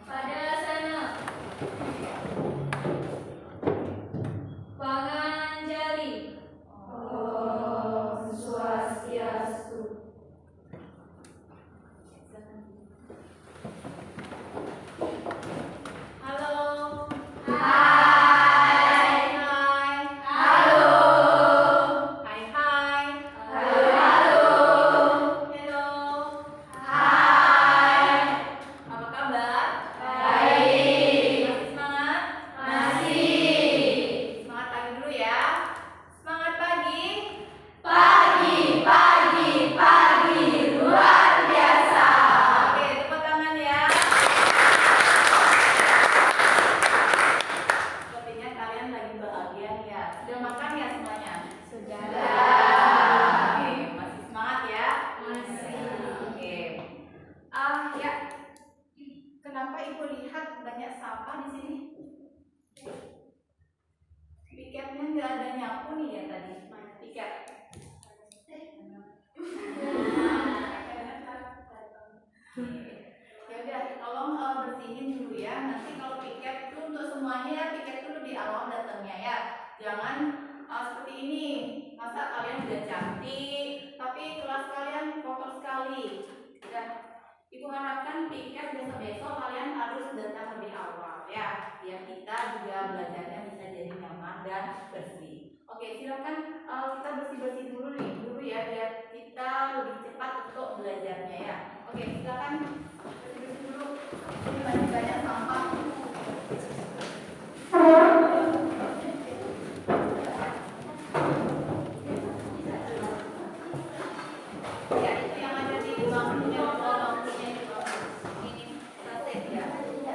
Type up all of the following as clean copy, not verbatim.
Pada sana. Panganjali. Om Swastiastu. Halo. Hai. Hai. Halo. Hai hai. Halo. Halo. Hello. Hai. Apa kabar? Baik. Masih semangat? Masih. Semangat pagi dulu ya. Semangat pagi. Pagi, pagi, pagi, luar biasa. Oke, tepuk tangan ya. Sepertinya kalian lagi bahagia ya. Sudah makan ya semuanya? Sudah. Oke, masih semangat ya? Masih. Oke. Ya. Kenapa Ibu lihat banyak sampah di sini? Piketnya nggak ada nyapu nih ya tadi. Piket. Ya udah, tolong bersihin dulu ya. Nanti kalau piket itu untuk semuanya ya, piket dulu di awal datangnya ya. Jangan seperti ini. Masa kalian udah cantik, tapi kelas kalian kotor sekali. Ya, Ibu harapkan piket besok-besok kalian harus datang lebih awal ya, biar kita juga belajarnya bisa jadi nyaman dan bersih. Oke, silakan kita bersih-bersih dulu ya, biar kita lebih cepat untuk belajarnya ya. Oke, silakan bersih-bersih dulu. Ini masih banyak sampah. Ya, itu yang ada di bangkunya, bangkunya di bawah. Ini selesai ya.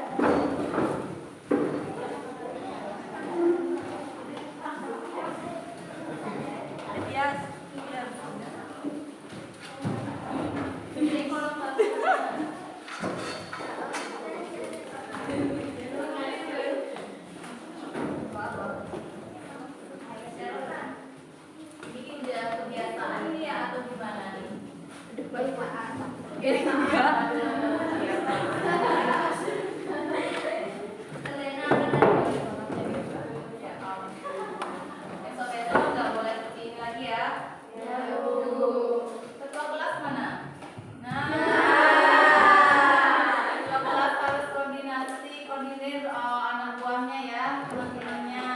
Ini udah kebiasaan ini ya atau gimana nih? Besok-besok nggak boleh seperti ini lagi ya. Ketua kelas mana? Nah, ketua kelas harus koordinir anak buahnya ya, teman-temannya,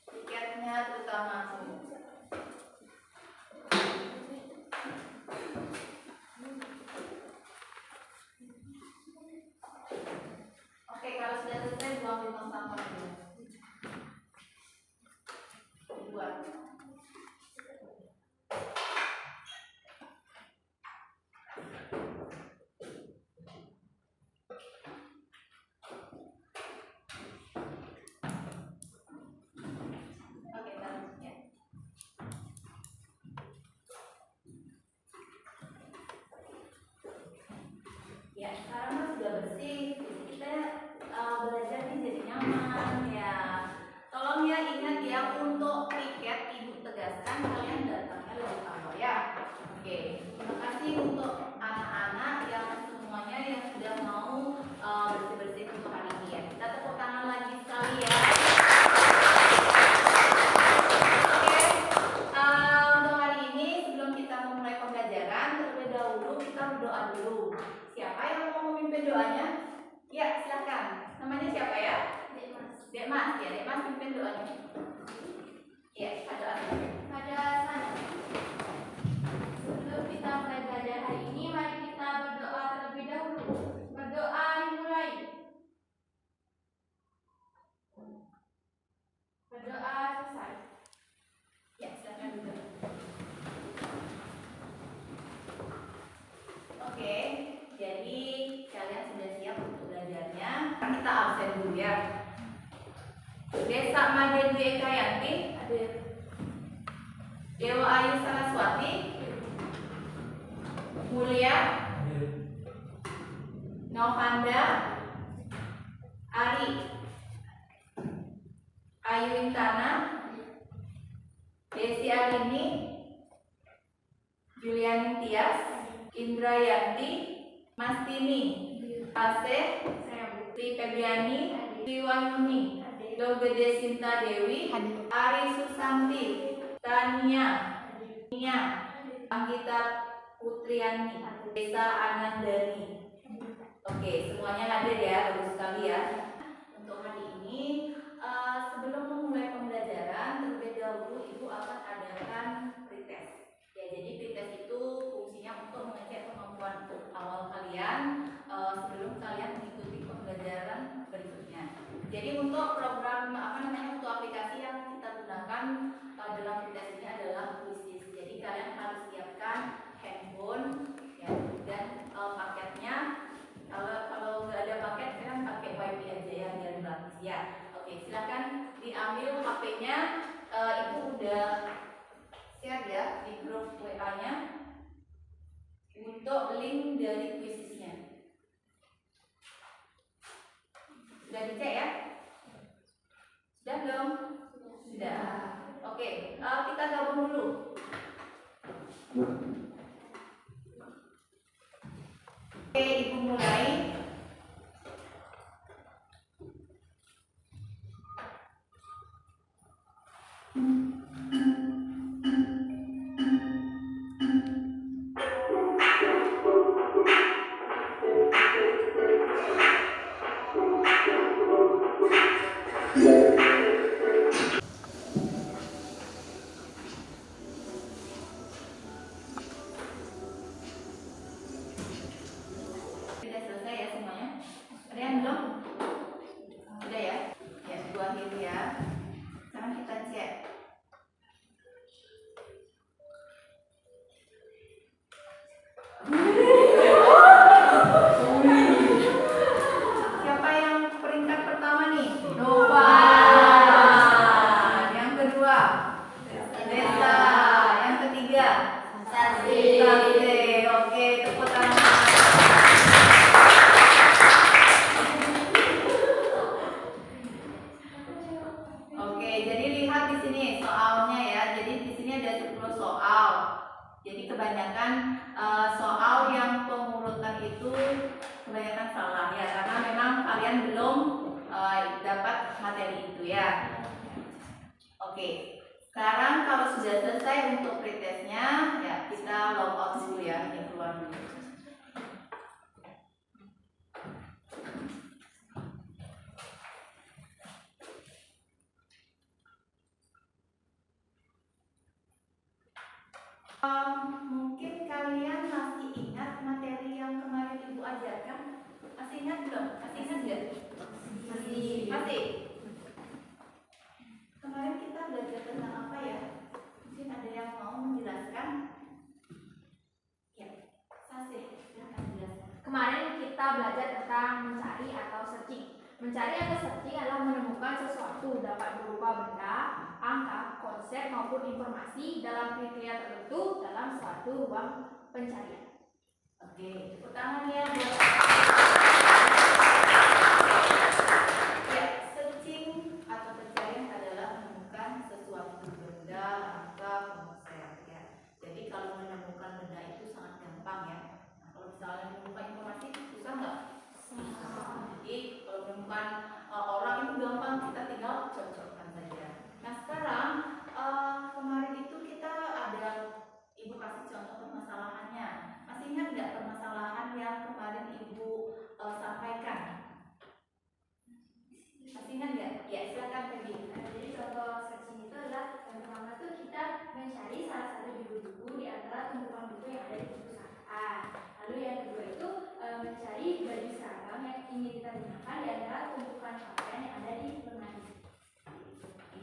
tiketnya terutama. Oke, kalau sudah selesai buang di tong sampah dulu. Dibuat. Oke, taruh ya. Ya, sekarang kan sudah bersih, jadi kita belajar nih jadi nyaman ya. Tolong ya ingat ya, untuk tiket Ibu tegaskan kalian datangnya lebih awal ya. Oke, terima kasih untuk anak-anak yang semuanya yang sudah mau bersih-bersih untuk hari ini ya. Kita tepuk tangan lagi sekali ya. Oke, untuk hari ini sebelum kita memulai pembelajaran, terlebih dahulu kita berdoa dulu. Siapa yang mau memimpin doanya? Ya, silakan. Namanya siapa ya? Dekmas ya, Dekmas pimpin doanya. Ya, ada apa? Pada sana. Sebelum kita mulai belajar hari ini, mari kita berdoa terlebih dahulu. Berdoa dimulai. Berdoa selesai. Ya, silakan duduk. Oke, jadi kalian sudah siap untuk belajarnya. Kita absen dulu ya. Desa Made Dwi Ekayanti, Dewa Ayu Saraswati, Mulia, Novanda, Ari, Ayu Intana, Desi Alini, Juliani Tias, Indrayanti, Mastini, Aseh, Saya Bu. Tri Febriani, Tri Wahyuni, Dogede Sinta Dewi, Ari Susanti, Tania, Nia, Anggita Putriani, Desa Anandani. Oke, semuanya hadir ya, bagus sekali ya. Untuk hari ini, sebelum memulai pembelajaran, terlebih dahulu Ibu akan adakan pretest. Ya, jadi pretest itu fungsinya untuk mengecek kemampuan awal kalian sebelum kalian mengikuti pembelajaran berikutnya. Jadi untuk program untuk aplikasi yang kita gunakan dalam pretest ini adalah Quizizz. Jadi kalian harus siapkan handphone ya, dan paketnya. Kalau nggak ada paket, kalian pakai WiFi aja ya biar gratis ya. Oke, silakan diambil HP-nya. Ibu udah share ya di grup WA-nya untuk link dari Quizizz-nya. Sudah dicek ya? Sudah belum? Sudah. Oke, kita gabung dulu. Oke, Ibu mulai. Sudah selesai ya semuanya? Ada yang belum? Sudah ya? Ya, Ibu akhiri ya. Sekarang kita cek. Siapa yang peringkat pertama nih? Novan. Yang kedua? Desa. Yang ketiga? Sasi. Oke, tepuk tangan. Oke, jadi lihat di sini soalnya ya. Jadi di sini ada 10 soal. Jadi kebanyakan soal yang pengurutan itu kebanyakan salah ya, karena memang kalian belum dapat materi itu ya. Oke, sekarang kalau sudah selesai untuk pretestnya, ya kita log out dulu ya, ini keluar dulu. Mungkin kalian masih ingat materi yang kemarin Ibu ajarkan? Masih ingat belum? Masih ingat nggak? Masih. Kemarin kita belajar tentang apa ya? Mungkin ada yang mau menjelaskan? Ya, Sasih, silakan jelaskan. Kemarin kita belajar tentang mencari atau searching. Mencari atau searching adalah menemukan sesuatu, dapat berupa benda, angka, konsep maupun informasi dalam kriteria tertentu dalam suatu ruang pencarian. Oke, tepuk tangan ya buat. Ya, searching atau pencarian adalah menemukan sesuatu benda, angka, konsep ya. Jadi kalau menemukan benda itu sangat gampang ya. Nah, kalau misalnya menemukan informasi susah nggak? Jadi kalau menemukan orang itu gampang, kita tinggal cocokkan saja. Nah sekarang kemarin itu kita ada Ibu kasih contoh permasalahannya. Masih ingat nggak permasalahan yang kemarin Ibu sampaikan? Masih ingat nggak? Ya silakan Feby. Jadi contoh searching itu adalah yang pertama tuh kita mencari salah satu buku di antara tumpukan buku yang ada di perpustakaan. Lalu yang kedua itu mencari baju seragam yang ingin kita gunakan di antara tumpukan pakaian yang ada di lemari.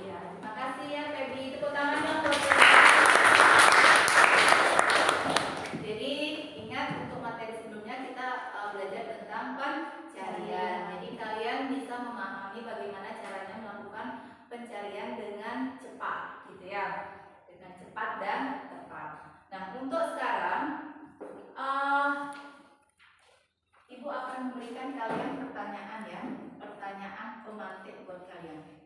Iya, terima kasih ya Feby. Tepuk tangan dong buat. Jadi ingat untuk materi sebelumnya kita belajar tentang pencarian. Jadi kalian bisa memahami bagaimana caranya melakukan pencarian dengan cepat, gitu ya, dengan cepat dan tepat. Nah untuk sekarang Ibu akan memberikan kalian pertanyaan ya, pertanyaan pemantik buat kalian.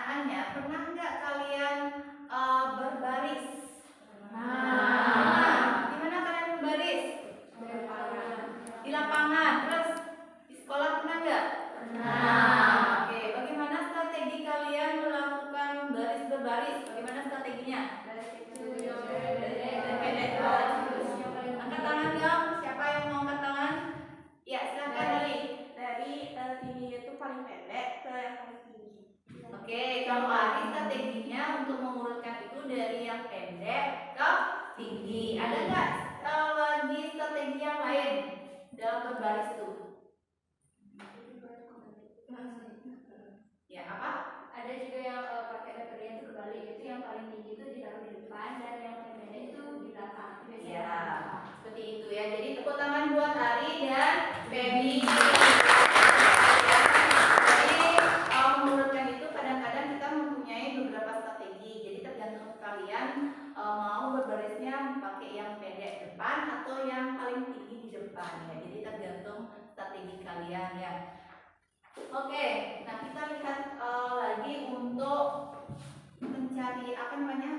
pertanyaannya, pernah nggak kalian berbaris? Gimana kalian berbaris? Di lapangan. Terus di sekolah pernah nggak? Oke, bagaimana strategi kalian melakukan baris berbaris? Bagaimana strateginya? Angkat tangan dong. Siapa yang mau angkat tangan? Ya, silakan Ali. Dari tingginya itu paling pendek ke yang paling tinggi. Oke, kalau Ali strateginya untuk mengurutkan itu dari yang pendek ke tinggi. Ada nggak lagi strategi yang lain dalam berbaris itu? Ya, apa? Ada juga yang pakai metode yang kebalik, itu yang paling tinggi itu ditaruh di depan dan yang paling pendek itu di belakang. Ya, seperti itu ya. Jadi tepuk tangan buat Ari dan Feby. Jadi mengurutkan itu kadang-kadang kita mempunyai beberapa strategi. Jadi tergantung kalian mau berbarisnya pakai yang pendek depan atau yang paling tinggi di depan ya. Jadi tergantung strategi kalian ya. Oke, nah kita lihat lagi untuk mencari apa namanya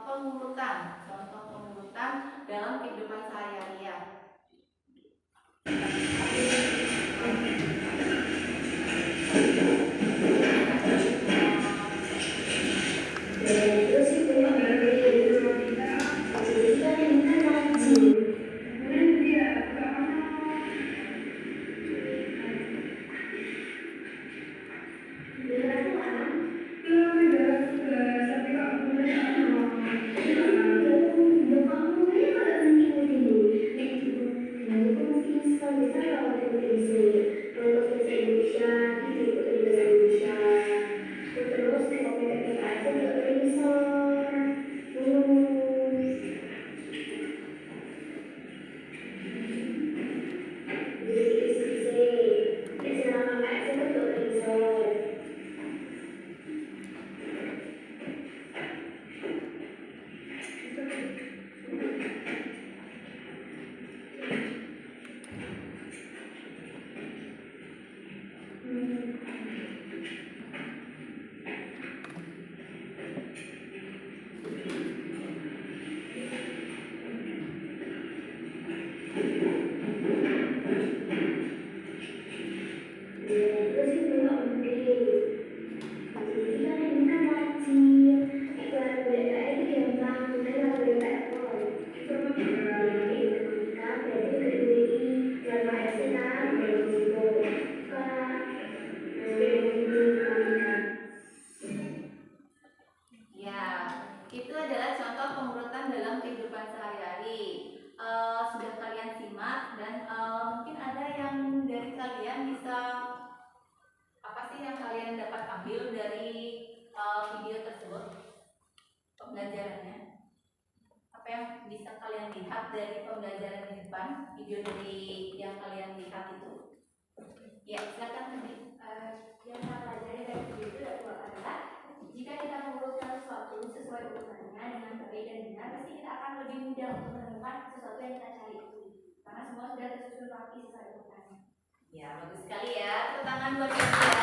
pengurutan, contoh pengurutan dalam kehidupan sehari-hari ya. Pembelajarannya apa yang bisa kalian lihat dari pembelajaran di depan video dari yang kalian lihat itu ya silakan nanti Yang kita pelajari dari video itu adalah jika kita mengurutkan sesuatu sesuai urutannya dengan baik dan benar, pasti kita akan lebih mudah untuk menemukan sesuatu yang kita cari itu karena semua sudah tersusun rapi sesuai urutannya. Ya, bagus sekali ya. Tepuk tangan buat kalian.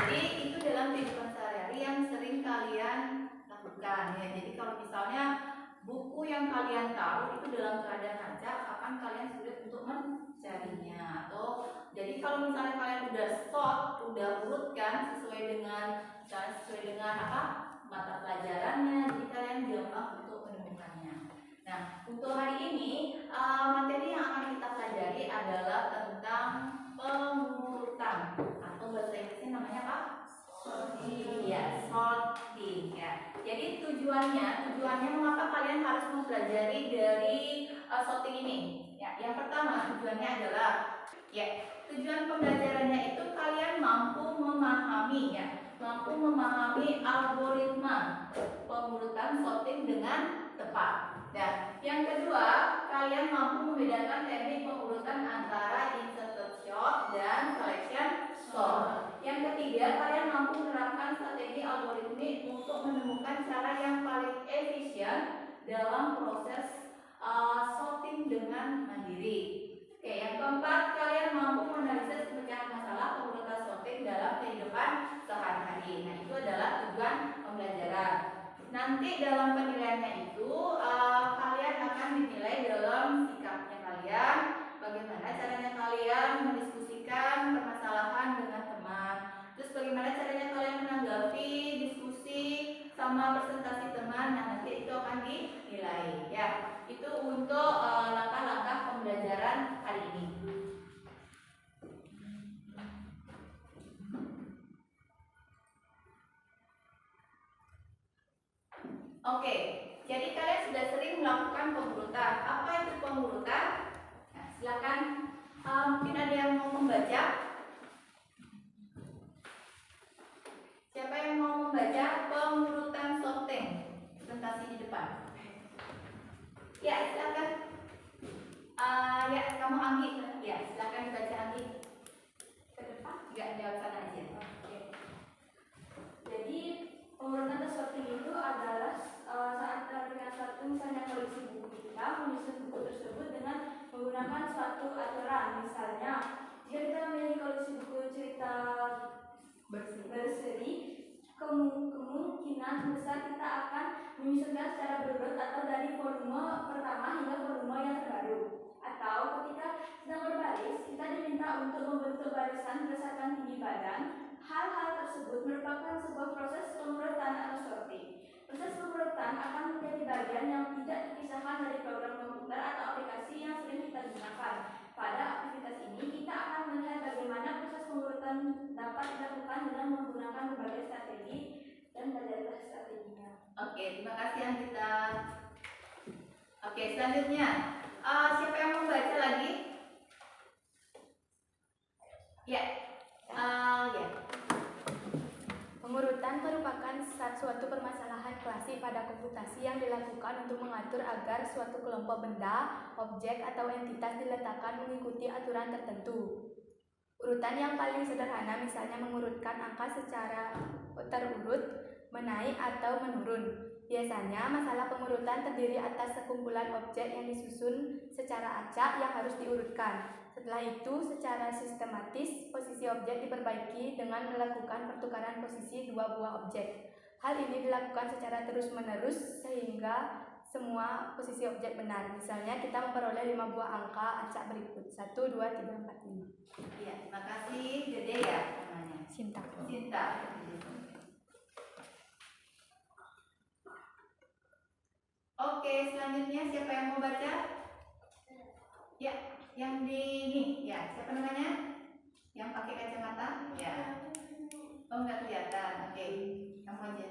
Jadi itu dalam kehidupan sehari-hari yang sering kalian lakukan ya. Jadi kalau misalnya buku yang kalian tahu itu dalam keadaan lancar, kapan kalian sulit untuk mencarinya? Atau jadi kalau misalnya kalian udah sort, udah urutkan sesuai dengan apa mata pelajarannya, jadi kalian gampang untuk menemukannya. Nah, untuk hari ini materi yang akan kita pelajari adalah tentang pengurutan atau bahasa Inggrisnya namanya apa? Sorting. Ya, sorting ya. Jadi tujuannya mengapa kalian harus mempelajari dari sorting ini? Ya, yang pertama tujuannya adalah tujuan pembelajarannya itu kalian mampu memahami algoritma pengurutan sorting dengan tepat. Dan yang kedua, kalian mampu membedakan teknik pengurutan antara inserted sort dan selection sort. Yang ketiga, kalian mampu menerapkan strategi algoritmik untuk menemukan cara yang paling efisien dalam proses sorting dengan mandiri. Oke, yang keempat, kalian mampu menganalisis pemecahan masalah pengurutan sorting dalam kehidupan sehari-hari. Nah, itu adalah tujuan pembelajaran. Nanti dalam penilaiannya itu kalian akan dinilai dalam sikapnya kalian, bagaimana caranya kalian mendiskusikan permasalahan dengan teman, terus bagaimana caranya kalian menanggapi diskusi sama presentasi teman. Nah, nanti itu akan dinilai ya. Itu untuk langkah-langkah pembelajaran hari ini. Oke, jadi kalian sudah sering melakukan pengurutan. Apa itu pengurutan? Nah, silakan. Mungkin ada yang mau membaca? Siapa yang mau membaca pengurutan sorting? Presentasi di depan. Ya, silakan. Ya, kamu Anggi. Ya, silakan dibaca Anggi. Ke depan. Enggak, jawab sana aja. Oke. Jadi pengurutan atau sorting itu adalah saat melakukan suatu misalnya koleksi buku kita menyusun buku tersebut dengan menggunakan suatu aturan. Misalnya jika kita memiliki koleksi buku cerita berseri, kemungkinan besar kita akan menyusunkan secara berurut atau dari volume pertama hingga volume yang terbaru. Atau ketika sedang berbaris, kita diminta untuk membentuk barisan berdasarkan tinggi badan. Hal-hal tersebut merupakan sebuah proses pengurutan atau sorting. Proses pengurutan akan menjadi bagian yang tidak terpisahkan dari program komputer atau aplikasi yang sering kita gunakan. Pada aktivitas ini, kita akan melihat bagaimana proses pengurutan dapat dilakukan dengan menggunakan berbagai strategi dan belajarlah strateginya. Oke, terima kasih Anggita. Oke, selanjutnya siapa yang mau baca lagi? Ya, ya. Pengurutan merupakan suatu permasalahan klasik pada komputasi yang dilakukan untuk mengatur agar suatu kelompok benda, objek, atau entitas diletakkan mengikuti aturan tertentu. Urutan yang paling sederhana misalnya mengurutkan angka secara terurut, menaik atau menurun. Biasanya masalah pengurutan terdiri atas sekumpulan objek yang disusun secara acak yang harus diurutkan. Setelah itu, secara sistematis, posisi objek diperbaiki dengan melakukan pertukaran posisi dua buah objek. Hal ini dilakukan secara terus-menerus sehingga semua posisi objek benar. Misalnya, kita memperoleh 5 buah angka acak berikut. 1, 2, 3, 4, 5. Iya, terima kasih. Gede ya namanya? Cinta. Cinta. Oke, selanjutnya siapa yang mau baca? Ya. Yang di ini, ya, siapa namanya? Yang pakai kacamata? Ya. Oh, nggak kelihatan. Oke, kamu aja.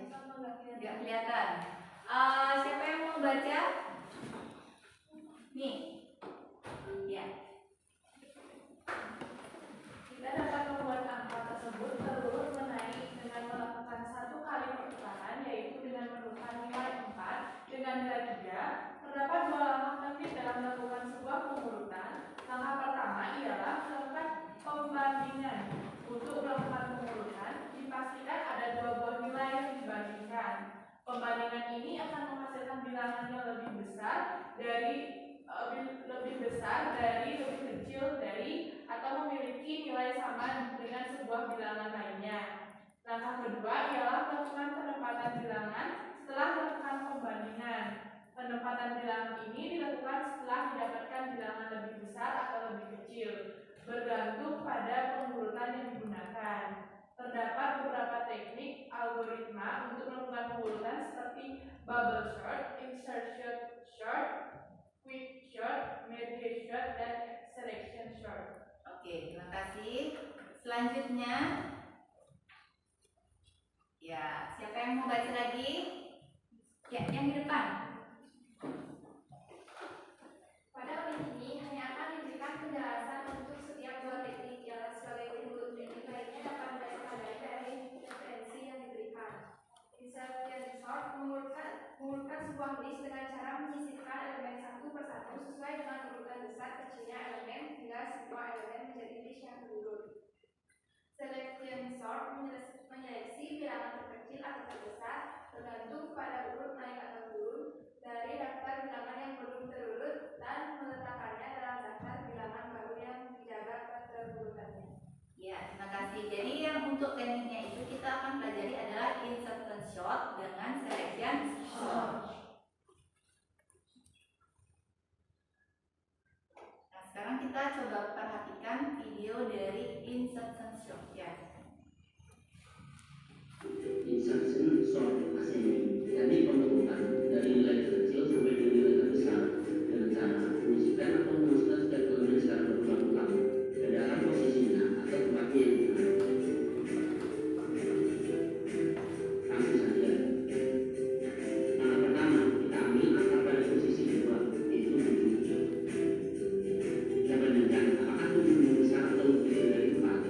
Nggak kelihatan. Siapa yang mau baca? Nih. Ya. Kita dapat membuat angka tersebut terurut menaik dengan melakukan satu kali pertukaran, yaitu dengan menukar nilai 4 dengan nilai 3. Terdapat dua langkah teknis dalam melakukan sebuah pengurutan. Langkah pertama ialah melakukan pembandingan. Untuk melakukan pengurutan, dipastikan ada dua buah nilai yang dibandingkan. Pembandingan ini akan menghasilkan bilangan yang lebih besar dari lebih kecil dari atau memiliki nilai sama dengan sebuah bilangan lainnya. Langkah kedua ialah melakukan penempatan bilangan setelah melakukan pembandingan. Penempatan bilangan ini dilakukan setelah mendapatkan bilangan lebih besar atau lebih kecil, bergantung pada pengurutan yang digunakan. Terdapat beberapa teknik algoritma untuk melakukan pengurutan seperti bubble sort, insertion sort, quick sort, merge sort, dan selection sort. Oke, terima kasih. Selanjutnya, ya, siapa yang mau baca lagi? Ya, yang di depan. Pada unit ini hanya akan diberikan penjelasan untuk setiap buah teknik yang sebagai bentuk teknik lainnya dapat berdasarkan dari referensi yang diberikan. Insertion sort mengurutkan sebuah list dengan cara menyisipkan elemen satu persatu sesuai dengan urutan besar kecilnya elemen hingga semua elemen menjadi list yang terurut. Selection sort menyeleksi bilangan terkecil atau terbesar tergantung pada urut naik atau turun dari daftar bilangan yang belum terurut dan meletakkannya dalam daftar bilangan baru yang dijaga keterurutannya. Ya, terima kasih Oke, jadi yang untuk tekniknya itu kita akan pelajari adalah insertion shot dengan selection shot. Nah, sekarang kita coba perhatikan video dari insertion shot ya. Insertion shot asli teknik pembentukan dari nilai terkecil sampai ke nilai terbesar dengan cara menyisipkan atau memasukkan setiap elemen secara berulang-ulang ke dalam posisinya atau tempatnya yang benar. Langsung saja. Langkah pertama, kita ambil angka pada posisi kedua, yaitu 7. Kita bandingkan apakah 7 lebih besar atau lebih kecil dari 4.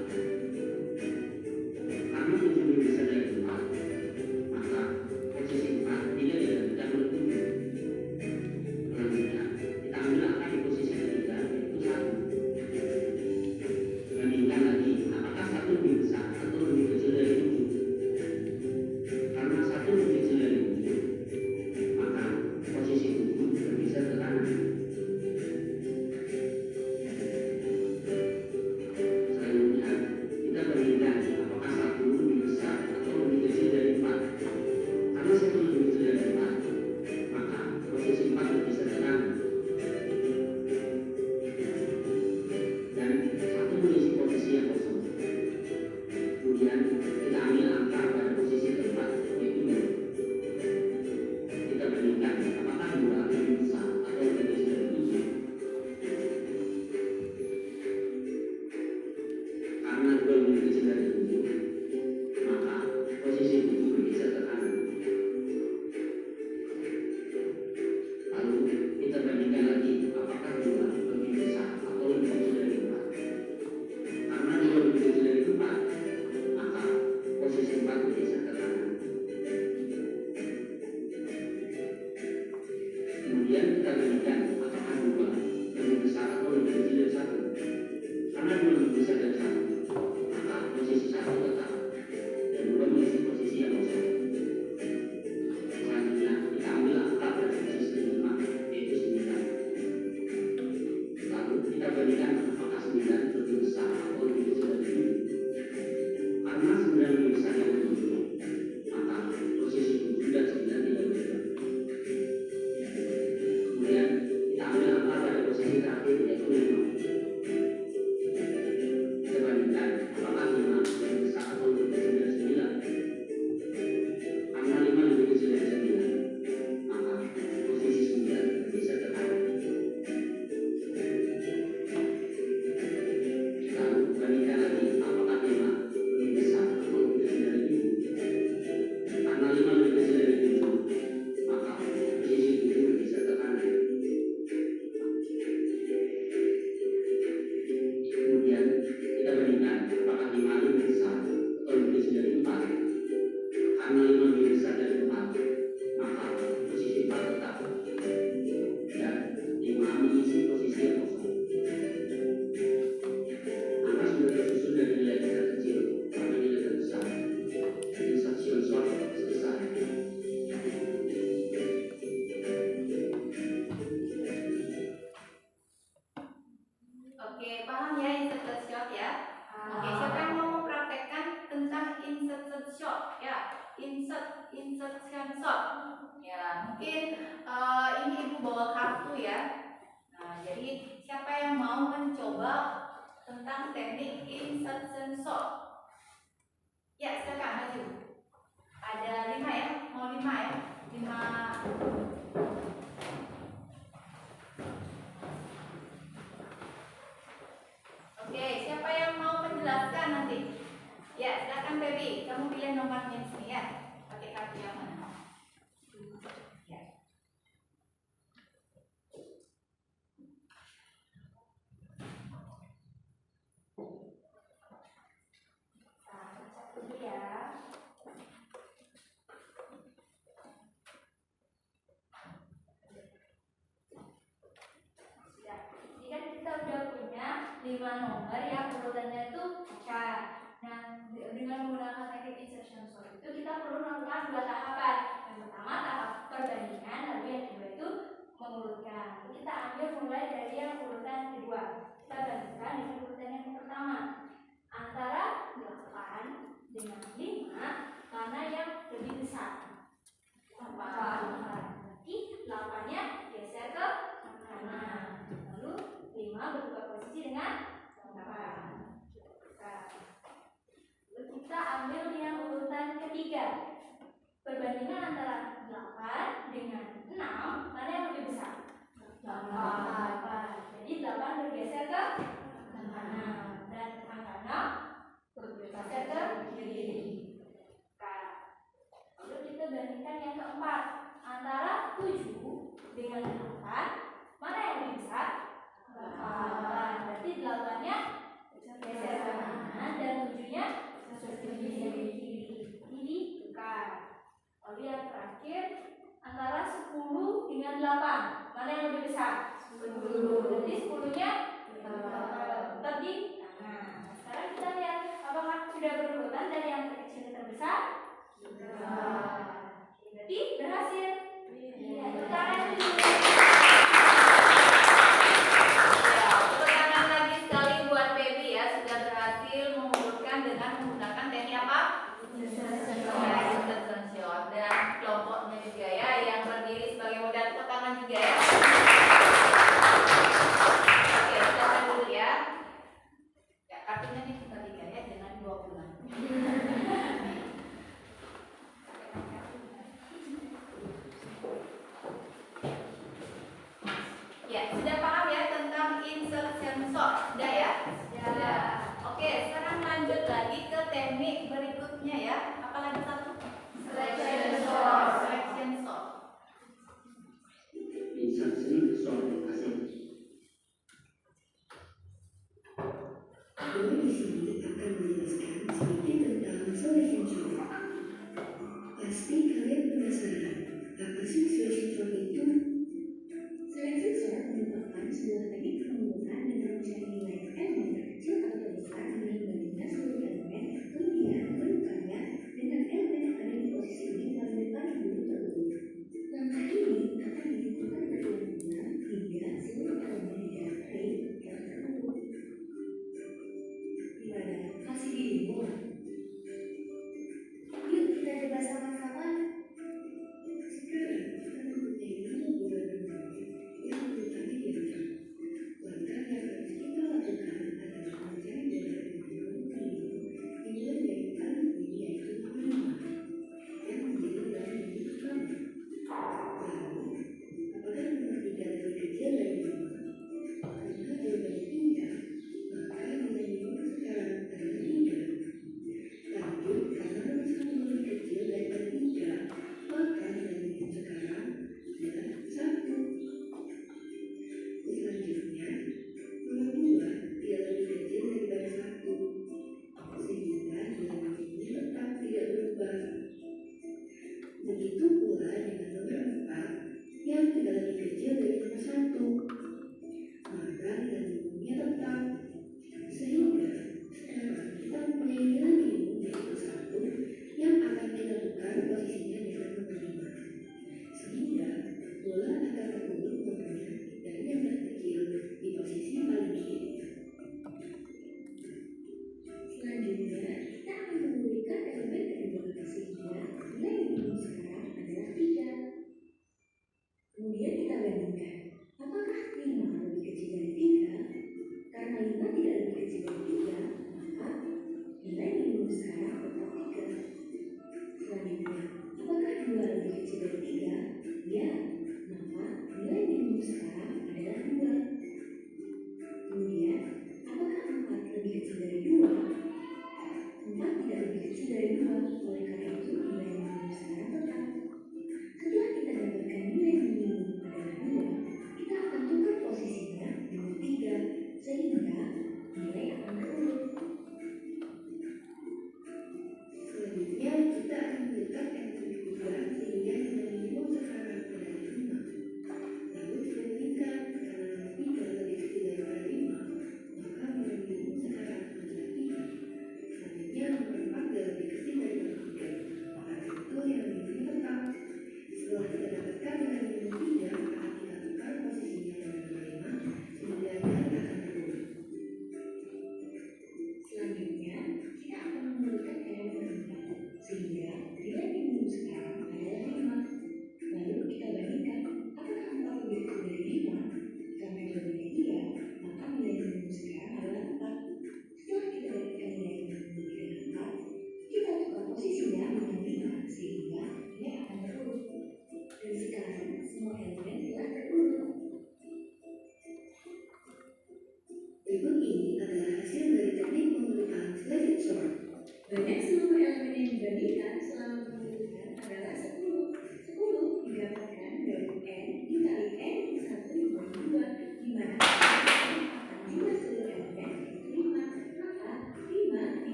Karena 7 lebih besar dari 4, maka posisi 4 tidak digantikan oleh 7. Selanjutnya, kita ambil angka di posisi ketiga, yaitu 1. Bandingkan lagi, apakah 1 lebih besar atau lebih kecil dari 7. Karena 1 lebih kecil dari 7, maka posisi 7 bergeser ke kanan. Selanjutnya, kita bandingkan apakah 1 lebih besar atau lebih kecil dari 4. Karena 1 lebih kecil dari 4, maka posisi 4 bergeser ke kanan. Dan 1 mengisi posisi yang kosong. Kemudian kita ambil angka pada posisi keempat, yaitu 2. Kita bandingkan apakah 2 lebih besar atau lebih kecil dari 7. Karena 2 lebih kecil dari 7, maka posisi 7 bergeser ke kanan. Lalu kita bandingkan lagi apakah 2 lebih besar atau lebih kecil dari 4. Karena 2 lebih kecil dari 4, maka posisi 4 bergeser ke kanan. Kemudian kita bandingkan apakah 2 lebih besar atau lebih kecil dari 1. Karena 2 lebih besar dari 1, maka posisi 1 tetap dan 2 mengisi posisi yang kosong. Selanjutnya kita ambil angka pada posisi kelima, yaitu 9. Lalu kita bandingkan apakah 9 lebih besar atau lebih kecil dari 7. Karena 9 lebih besar dari 7, maka posisi 7 dan 9 tidak berubah. Kemudian kita ambil angka pada posisi terakhir, yaitu 5. Kita bandingkan apakah 5 lebih besar atau lebih kecil dari 9. Karena 5 lebih kecil dari 9, maka posisi 9 bergeser ke kanan. Lalu bandingkan lagi apakah 5 lebih besar atau lebih kecil dari 7. Karena 5 lebih kecil dari 7, maka posisi 7 bergeser ke kanan. Kemudian kita bandingkan apakah 5 lebih besar atau lebih kecil dari 4. Karena 5 lebih besar dari 4, maka posisi 4 tetap dan 5 mengisi posisi yang kosong. Angka sudah tersusun dari nilai terkecil sampai nilai terbesar. Insertion shot selesai. Oke, paham ya insertion shot ya? Oke, siapa yang mau mempraktekkan tentang insertion shot? Ya, insertion shot. Ya, mungkin ini ibu bawa kartu ya. Nah, jadi siapa yang mau mencoba tentang teknik insertion shot? Ya, silakan maju. Ada 5 ya, mau 5 ya, 5. Oke, siapa yang mau menjelaskan nanti? Ya, silakan Baby. Kamu pilih nomornya di sini ya. Pakai kartu yang mana? Ya. Baca dulu ya. Sudah. Ini kan kita udah punya 5 nomor yang urutannya itu acak. Nah, dengan menggunakan teknik insertion sort itu kita perlu melakukan 2 tahapan. Yang pertama tahap perbandingan, lalu yang kedua itu mengurutkan. Kita ambil mulai dari yang urutan kedua. Kita bandingkan dengan urutan yang pertama antara 8 perbandingan antara 8 dengan 6, mana yang lebih besar? 8. Jadi 8 bergeser ke kanan dan angka 6 bergeser ke kiri. Nah, lalu kita bandingkan yang keempat, antara 7 dengan 8, mana yang lebih besar? 8. Berarti 8-nya geser ke kanan dan 7-nya geser ke kiri. Ini tukar. Lalu yang terakhir, antara 10 dengan 8, mana yang lebih besar? 10. Berarti 10-nya tetap di kanan. Nah, sekarang kita lihat apakah sudah berurutan dari yang terkecil ke terbesar? Sudah. Berarti berhasil. Iya, tepuk tangan dulu. Ya, tepuk tangan lagi sekali buat Baby ya, sudah berhasil mengurutkan dengan menggunakan teknik apa? Succession shot. Dan kelompoknya juga ya yang berdiri sebagai model, tepuk tangan juga ya. Oke, silakan dulu ya. Ya, kartunya dibagi ya dengan 2 bulan. Ya, sudah paham ya tentang insertion sort? Sudah ya? Sudah. Oke, sekarang lanjut lagi ke teknik berikutnya ya. Apa lagi satu? Selection sort. Selection sort. Insertion sort asik. Gue di sini akan menjelaskan sedikit tentang selection sort. Pasti kalian penasaran, apa sih selection sort itu? Selection sort merupakan sebuah teknik pengurutan dengan mencari nilai elemen terkecil atau terbesar dengan membandingkan seluruh elemen, kemudian menukarnya dengan elemen yang ada di posisi ini melalui tarik dulu terurut. Langkah ini akan dilakukan berulang-ulang hingga seluruh elemen di dalam tarik telah terurut. Gimana? Masih bingung? Yuk kita coba sama-sama. Sekarang kita mempunyai 5 bulan bermain yang urutannya diatur. Langkah yang harus kita lakukan adalah mencari bola dengan nomor dimulai dari paling tinggi yaitu nomor 5 yang menjadi bola minggu pertama. Lalu, apakah nomor 3 lebih kecil dari 5? Karena jawabannya tidak, maka nilai minimum sekarang adalah 3. Lanjut, karena nomor 1 lebih kecil daripada 3, maka nilai minimum sekarang adalah 1. Selanjutnya, nomor 2 tidak lebih kecil daripada 1, sehingga nilai minimumnya tetap tidak berubah. Begitu pula dengan nomor 4 yang tidak lebih kecil dari nomor 1, maka nilai minimumnya tetap. Sehingga sekarang kita mempunyai nilai minimum yaitu 1 yang akan kita tukar posisinya dengan nomor 5. Sehingga bola akan terurut nomornya dari yang terkecil di posisi paling kiri. Selanjutnya, kita akan mengumpulkan elemen kedua sehingga nilai minimum sekarang adalah 3. Kemudian kita bandingkan, apakah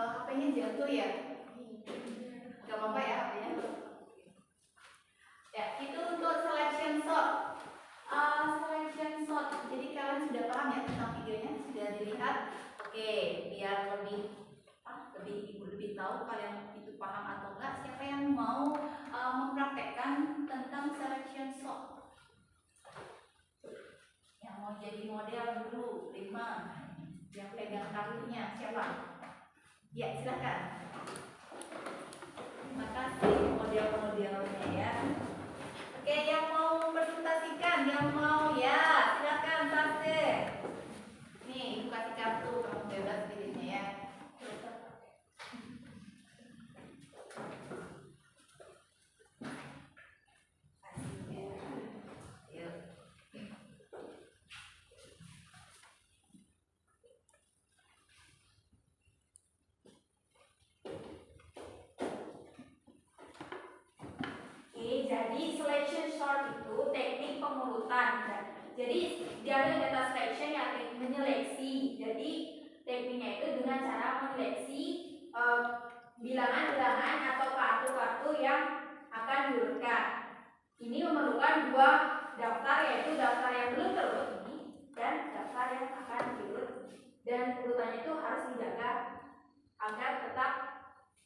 HP-nya jatuh ya? Gak apa-apa ya HP-nya. Ya, itu untuk selection shot. Selection shot. Jadi kalian sudah paham ya tentang videonya? Sudah dilihat? Oke, biar lebih tahu kalian itu paham atau enggak, siapa yang mau mempraktekkan tentang selection shot? Yang mau jadi model dulu 5 yang pegang kartunya siapa? Ya, silakan. Terima kasih model-modelnya ya. Oke, yang mau presentasikan, yang mau ya, silakan Sase. Nih, kasih kartu, kamu bebas pilihnya ya. Jadi selection sort itu teknik pengurutan. Jadi dia ada data selection yang teknik menyeleksi. Jadi tekniknya itu dengan cara menyeleksi bilangan-bilangan atau kartu-kartu yang akan diurutkan. Ini memerlukan dua daftar, yaitu daftar yang belum terurut ini dan daftar yang akan diurut. Dan urutannya itu harus dijaga agar tetap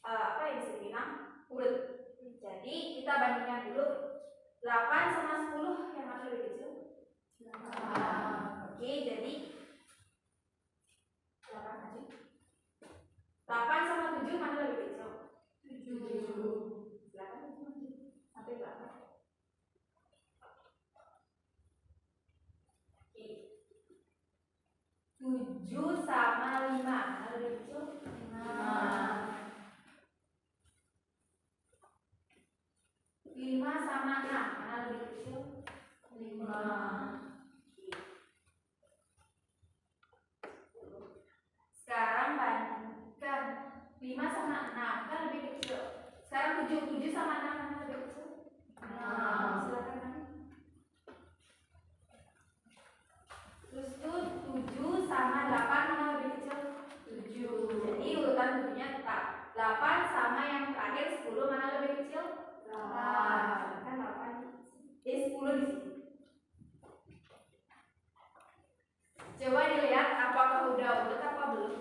apa yang bisa dibilang urut. Jadi kita bandingkan dulu 8 sama 10 yang mana lebih kecil? 8. Oke, jadi 8 aja. 8 sama 7 mana lebih kecil? 7. 8 sampai berapa? Oke. 7 sama 5 mana lebih kecil? 5. 5 sama 6 mana lebih kecil? 5. Sekarang bandingkan 5 sama 6 kan lebih kecil. Sekarang 7 sama 6 mana lebih kecil? 6. Silakan nanti. Terus tuh 7 sama 8 mana lebih kecil? 7. Jadi urutan 7-nya tetap. 8 sama yang terakhir 10 mana lebih kecil? 8. Kan 8. 10 di sini. Coba dilihat apakah udah urut apa belum?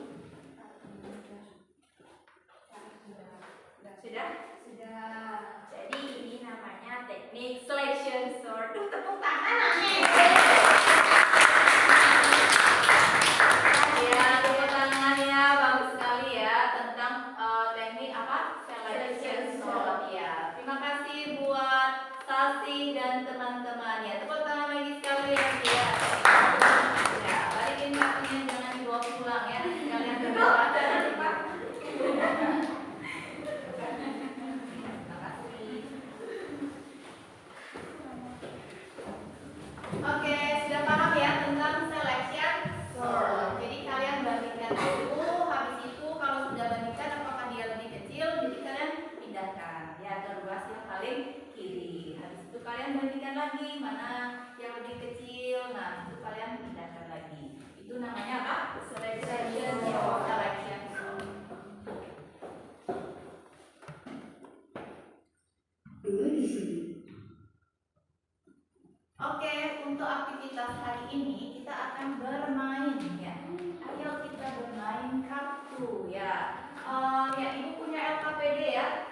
Sudah? Sudah. Jadi ini namanya teknik selection sort. Tepuk tangan aneh. Ya, tepuk tangan ya, bagus sekali ya tentang teknik apa? Selection sort ya. Terima kasih buat Sasi dan teman-teman ya. Tepuk tangan lagi sekali ya. Ya, balikin kartunya, jangan dibawa pulang ya. Kalian berdoa dan Pak. Oke, sudah paham ya tentang selection sort. Jadi kalian bandingkan dulu, habis itu kalau sudah bandingkan apakah dia lebih kecil, jadi kalian pindahkan ya ke ruas yang paling kiri. Habis itu kalian bandingkan lagi mana yang lebih kecil, nah itu kalian pindahkan lagi. Itu namanya apa? Selection sort. Selection sort. Dua di sini. Oke, untuk aktivitas hari ini kita akan bermain ya. Ayo kita bermain kartu ya. Ya, Ibu punya LKPD ya.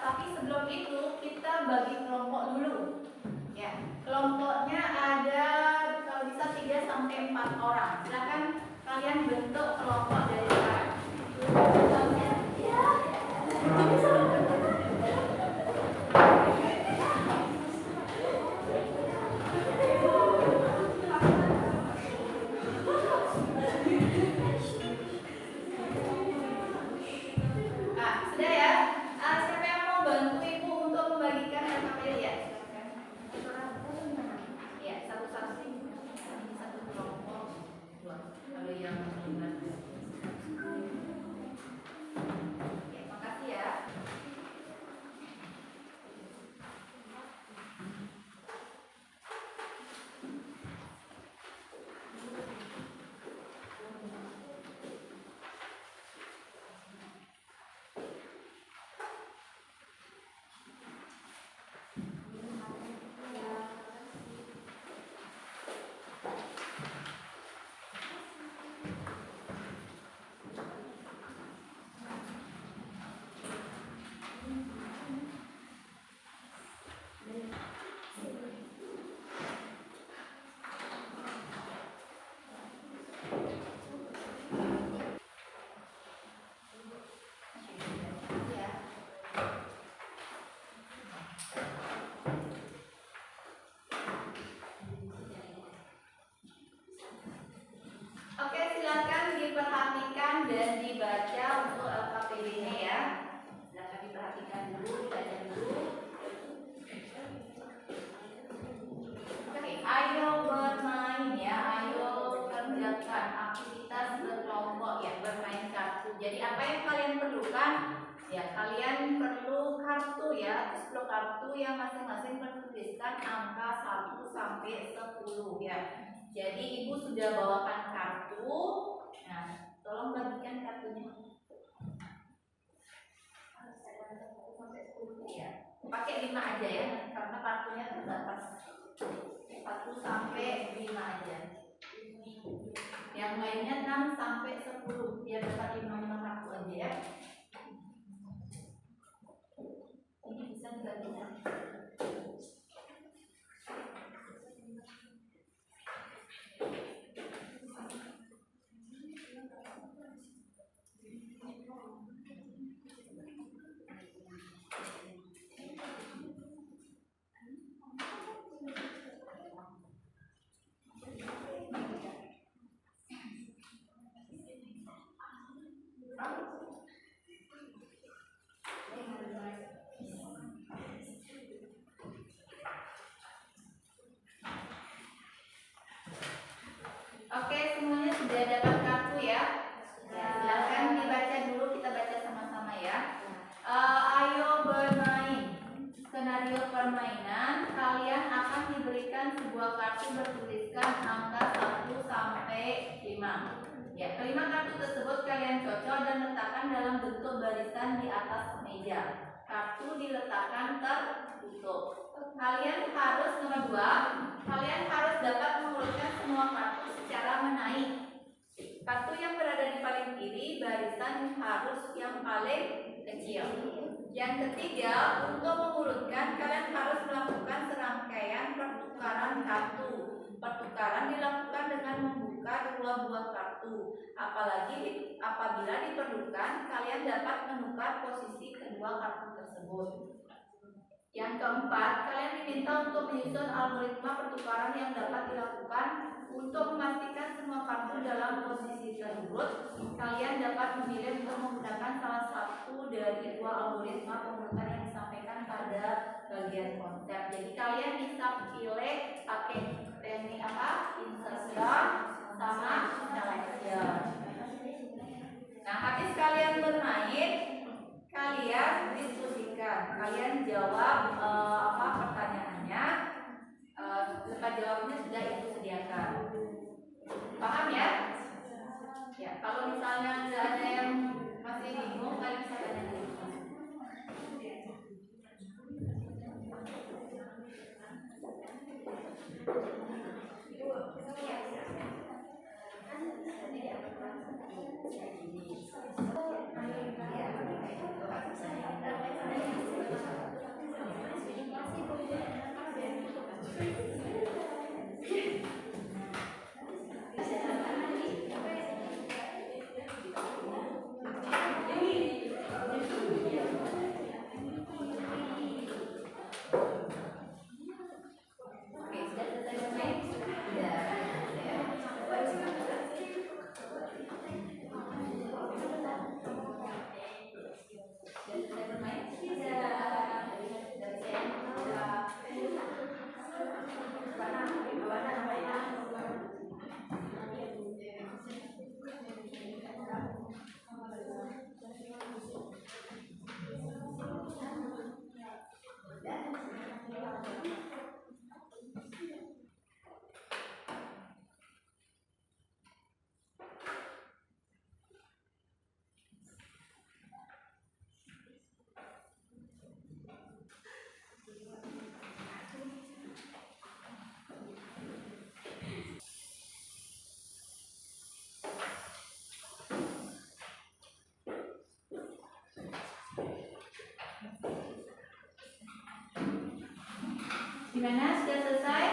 Tapi sebelum itu kita bagi kelompok dulu. Ya, kelompoknya ada kalau bisa 3 sampai 4 orang. Silakan kalian bentuk kelompok dari sekarang. Sudah ya. Siapa yang mau bantu Ibu untuk membagikan LKPD ya? Ya, satu-satu satu kelompok. Kalau yang kan ya kalian perlu kartu ya, terus perlu kartu yang masing-masing bertuliskan angka 1 sampai 10 ya. Jadi ibu sudah bawakan kartu. Nah, tolong bagikan kartunya. Ya, pakai 5 aja ya, karena kartunya terbatas 1 sampai 5 aja. Yang lainnya 6 sampai 10 biar dapat 5 kartu aja ya. Ini bisa dibagikan. Oke, semuanya sudah dapat kartu ya. Silakan dibaca dulu, kita baca sama-sama ya. Ayo bermain. Skenario permainan, kalian akan diberikan sebuah kartu bertuliskan angka 1 sampai 5. Ya, kelima kartu tersebut kalian cocok dan letakkan dalam bentuk barisan di atas meja. Kartu diletakkan tertutup. Kalian harus nomor 2, kalian harus dapat mengurutkan semua kartu secara menaik. Kartu yang berada di paling kiri barisan harus yang paling kecil. Yang ketiga, untuk mengurutkan kalian harus melakukan serangkaian pertukaran kartu. Pertukaran dilakukan dengan membuka 2 buah kartu. Apabila diperlukan, kalian dapat menukar posisi kedua kartu tersebut. Yang keempat, kalian diminta untuk menyusun algoritma pertukaran yang dapat dilakukan. Untuk memastikan semua kartu dalam posisi terurut, kalian dapat memilih untuk menggunakan salah satu dari 2 algoritma pengurutan yang disampaikan pada bagian konsep. Jadi kalian bisa pilih pakai teknik apa? Insertion sama selection. Nah, habis kalian bermain, kalian diskusikan, kalian jawab pertanyaannya. Lepas jawabnya sudah ibu sediakan. Paham ya? Ya, kalau misalnya nggak ada yang masih bingung, kalian bisa tanya dulu. Gimana? Sudah selesai?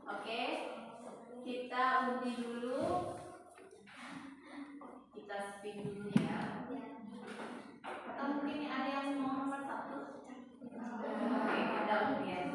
Oke, kita undi dulu. Kita spin dulu ya. Atau mungkin ada yang mau nomor 1? Oke, ada undian.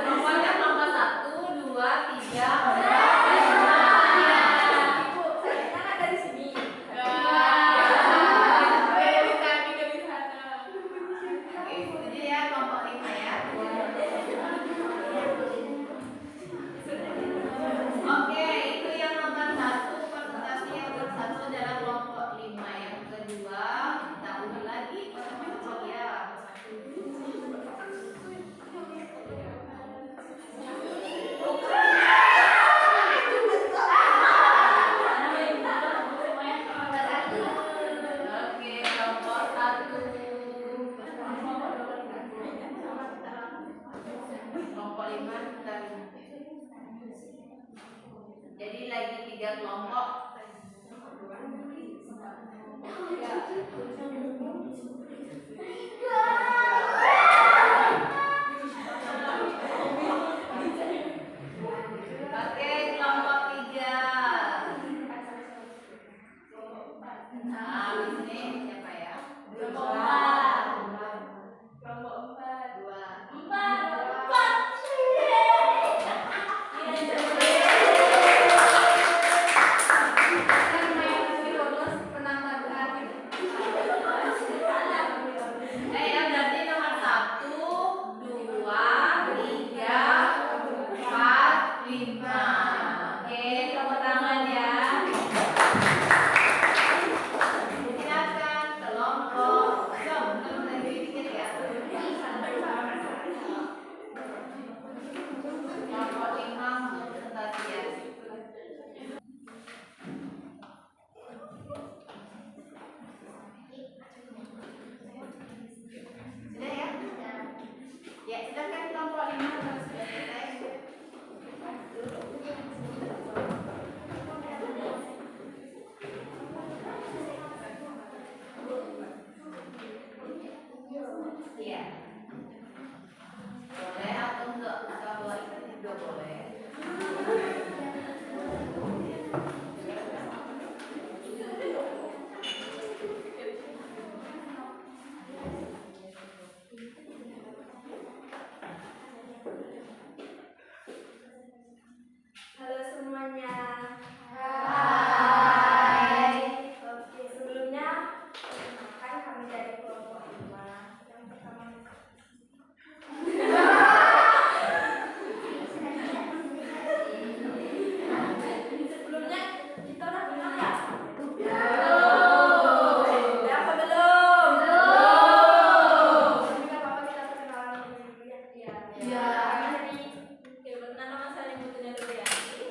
Nomornya nomor 1, 2, 3, 4, 5. Ibu, sayangnya kan dari sini. Oke, setuju ya kelompok 5 ya. Oke, itu yang nomor 1, presentasi yang nomor 1 adalah kelompok 5. Yang kedua, kita undi lagi kelompok ya. Oke, kelompok 1. Kelompok 5 kita. Jadi lagi 3 kelompok. Oke, kelompok 3. Nah, di sini siapa ya? Kelompok 4. 2. Ya berarti nomor 1, 2, 3, 4, 5. Oke, tepuk tangan ya. Silakan kelompok. Belum lagi dikit ya. Kelompok 5 untuk presentasi ya. Sudah ya? Ya, silakan kelompok 5 kalau sudah selesai. Iya. Boleh atau enggak? Kita bawa itu juga boleh. Halo semuanya. Hai. Oke, sebelumnya perkenalkan kami dari kelompok 5. Yang pertama sebelumnya kita udah kenal ya? Udah apa belum? Tapi nggak apa-apa, kita perkenalan dulu ya. Iya. Jadi, perkenalkan nama saya Putri Nurliani.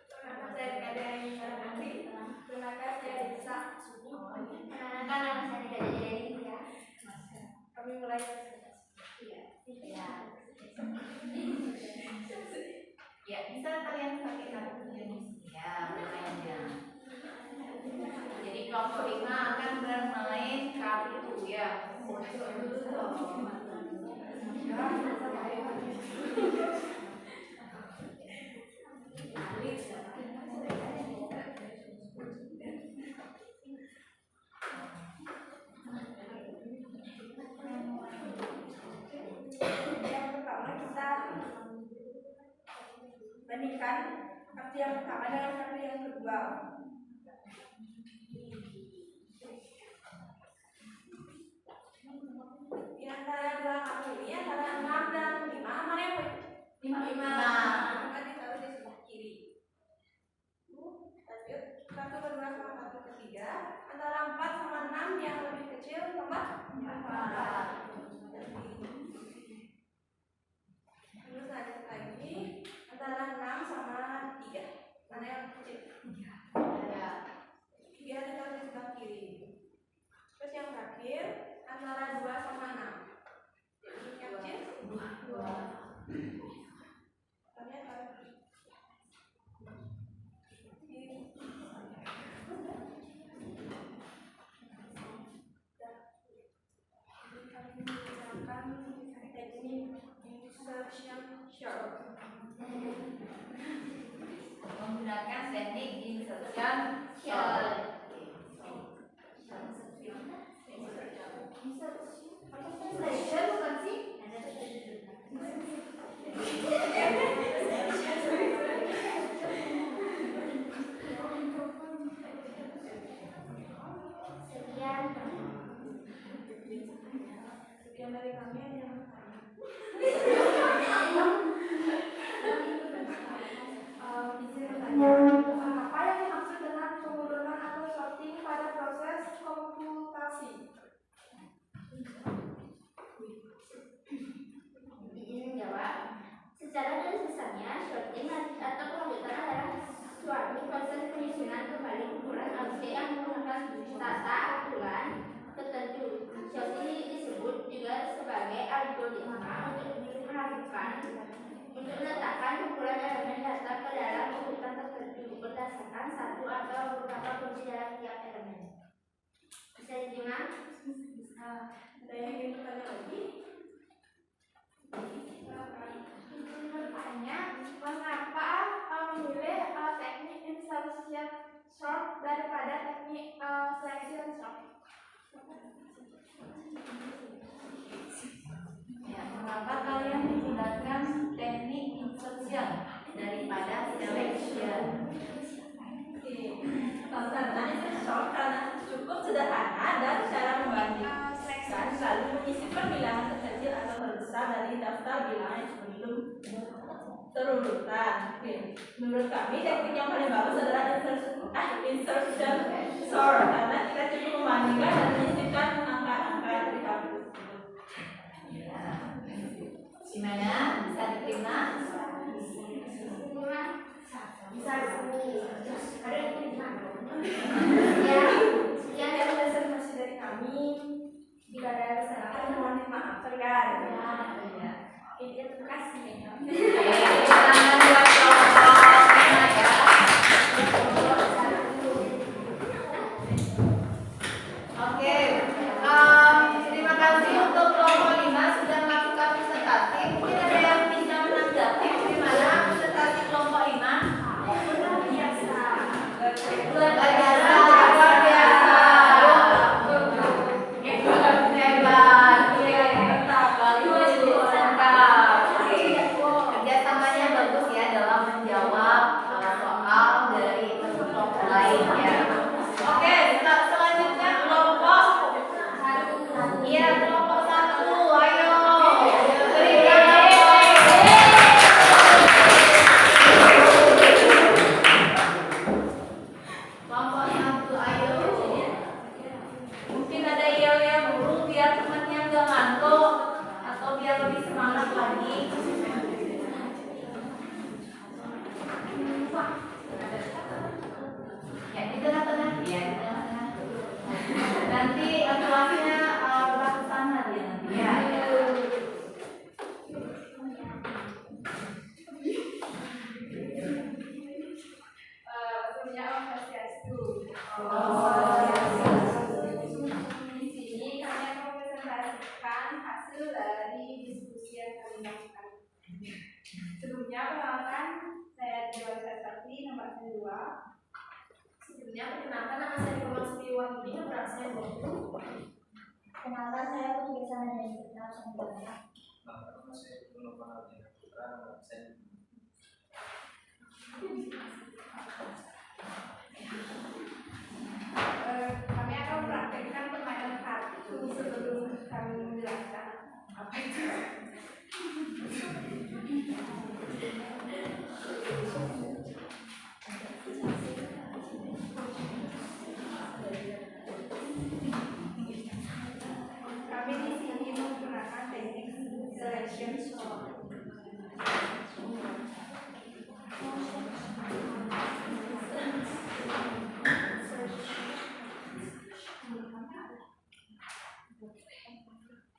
Perkenalkan saya Kadang Sarmantri. Perkenalkan saya Desa. Perkenalkan nama saya Nika Jadi ya. Kami mulai. Ya, bisa kalian pakai kartu Indonesia mainnya. Jadi kelompok 5 akan bermain kartu ya. Yang pertama kita bandingkan kartu yang pertama dengan kartu yang kedua. Di antara dua kartu ini antara 6 dan 5 mana yang 5? Maka ditaruh di sebelah kiri. Lanjut, kartu kedua sama kartu ketiga antara 4 sama 6 yang lebih kecil nomor 4. Terus lanjut lagi antara 6 Menggunakan teknik insertion short. Insertion bukan sih? Sekian dari kami, ada yang Apa yang dimaksud dengan pengurunan atau sorting pada proses komputasi? Izin menjawab. Secara garis besarnya, sorting atau pengurutan adalah suatu proses penyusunan kembali kumpulan objek yang menggunakan tata aturan tertentu. Sorting disebut juga sebagai algoritma untuk meletakkan kumpulan elemen data ke dalam urutan tertentu berdasarkan satu atau beberapa kunci dalam tiap elemen. Bisa diterima? ada yang ingin bertanya lagi? Pertanyaannya, mengapa memilih teknik insertion sort daripada teknik selection sort? Ya, mengapa kalian menggunakan teknik insertion daripada selection? Karena short karena cukup sederhana dan cara membandingkan lalu menyisipkan bilangan terkecil atau terbesar dari daftar bilangan sebelum terurutan. Menurut kami teknik yang paling bagus adalah insertion sort karena kita cukup membandingkan dan menyisipkan angka-angka dari tabel. Gimana? Bisa diterima? Bisa ada yang Sekian dari presentasi dari kami. Jika ada kesalahan, mohon dimaafkan. Ya. Terima kasih. Tangan buat kelompok ya. Oke, terima kasih untuk kelompok 5 sudah melakukan presentasi. Mungkin ada yang bisa menanggapi bagaimana presentasi kelompok 5? Luar biasa, luar biasa. Hebat, bagus, mantap. Kerjasamanya bagus ya dalam menjawab soal dari kelompok lain ya. Oke, selanjutnya kelompok iya kelompok 1, ayo berikan kelompok 1, ayo. Mungkin ada yel-yel dulu biar temannya nggak ngantuk atau biar lebih semangat lagi. Ya di tengah-tengah ya di tengah-tengah. Nanti kelasnya ratusan nanti ya. punya Swastiastu. Di sini kami akan mempresentasikan hasil dari diskusi yang kami lakukan. Sebelumnya perkenalkan, saya Dewa Saraswati, nomor 2. Sebelumnya perkenalkan, nama saya Dewa Sriwani, nomor 20. Kenalkan saya Putri Sana dari Kita Sempurna. Kami akan mempraktekkan permainan kartu sebelum kami menjelaskan apa itu. Kami di sini menggunakan teknik selection sort.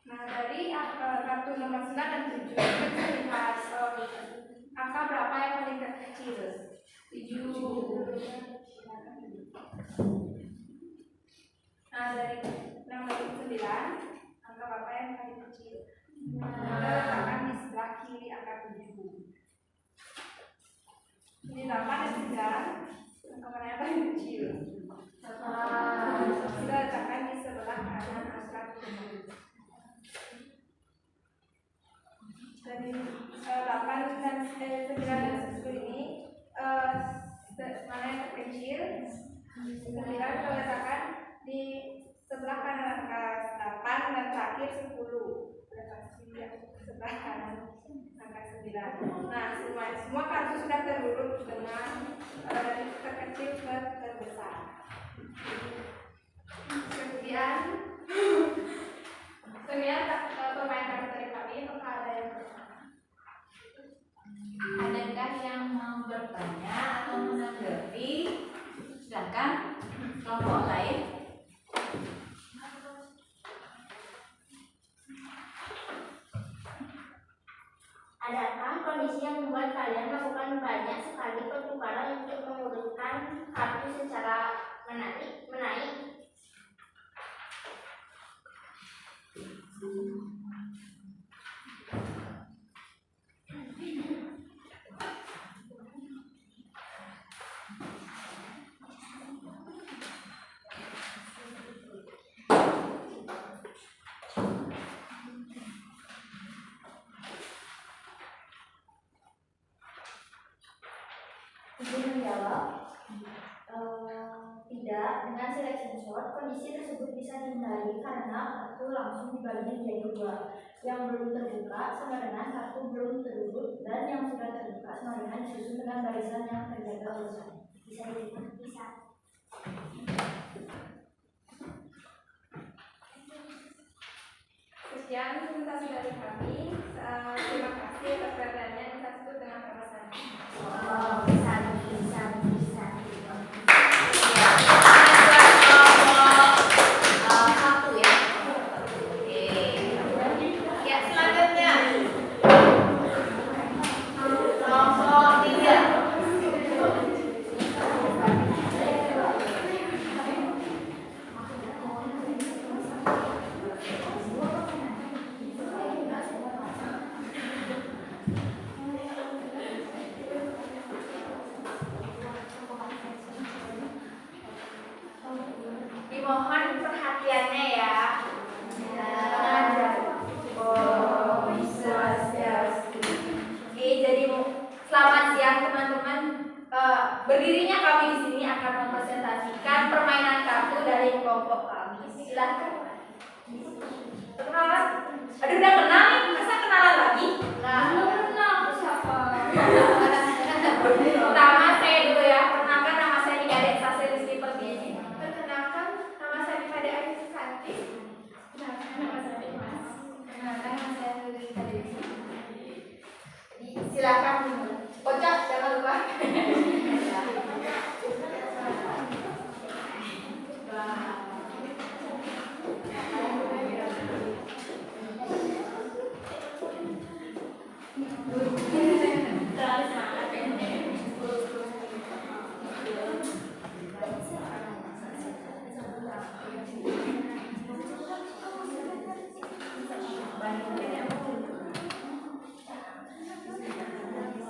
Nah, dari kartu nomor 9 dan 7 ciri khas kecil? 7. Nah, dari 6 dari 9, angka berapa yang paling kecil? Maka letakkan di sebelah kiri angka 7. Ini 8 dan 9, angka mana yang paling kecil? Kita letakkan di sebelah kanan angka 7. Dari 8 dan 9 dan 10 ini mana yang terkecil? 9 kita letakkan di sebelah kanan angka 8 dan terakhir 10. Letakkan di sebelah kanan angka 9. Nah, semua kartu sudah terurut dengan dari terkecil ke terbesar. Kemudian permainan kartu dari kami, apakah ada yang pertama? Adakah yang mau bertanya atau menanggapi? Silakan kelompok lain. Adakah kondisi yang membuat kalian melakukan banyak sekali pertukaran untuk mengurutkan kartu secara menaik? Ibu menjawab, tidak. Dengan selection shot, kondisi tersebut bisa dihindari karena kartu langsung dibagi menjadi 2. Yang belum terbuka sama dengan kartu belum terurut, dan yang sudah terbuka sama dengan disusun dengan barisan yang terjaga urusan. Bisa diterima? Bisa. Sekian presentasi dari kami. Terima kasih atas perhatiannya. Kita tutup dengan kata sandi. Bisa. Satu ya. Oke. Ya, selanjutnya kelompok 3. Dimohon perhatiannya ya. Oke, jadi selamat siang teman-teman. Berdirinya kami di sini akan mempresentasikan permainan kartu dari kelompok kami. Silakan. Kenalan. Aduh, udah kenal nih, masa kenalan lagi? Nah, kenal siapa? Pertama saya dulu ya. Perkenalkan, nama saya Nikadek Sasir Rizky Pertiwi. Perkenalkan, nama saya Nikadek Ayu Susanti. Perkenalkan, nama saya Dimas. Perkenalkan, nama saya Lili Kadesi. Silakan. Kocak, jangan lupa.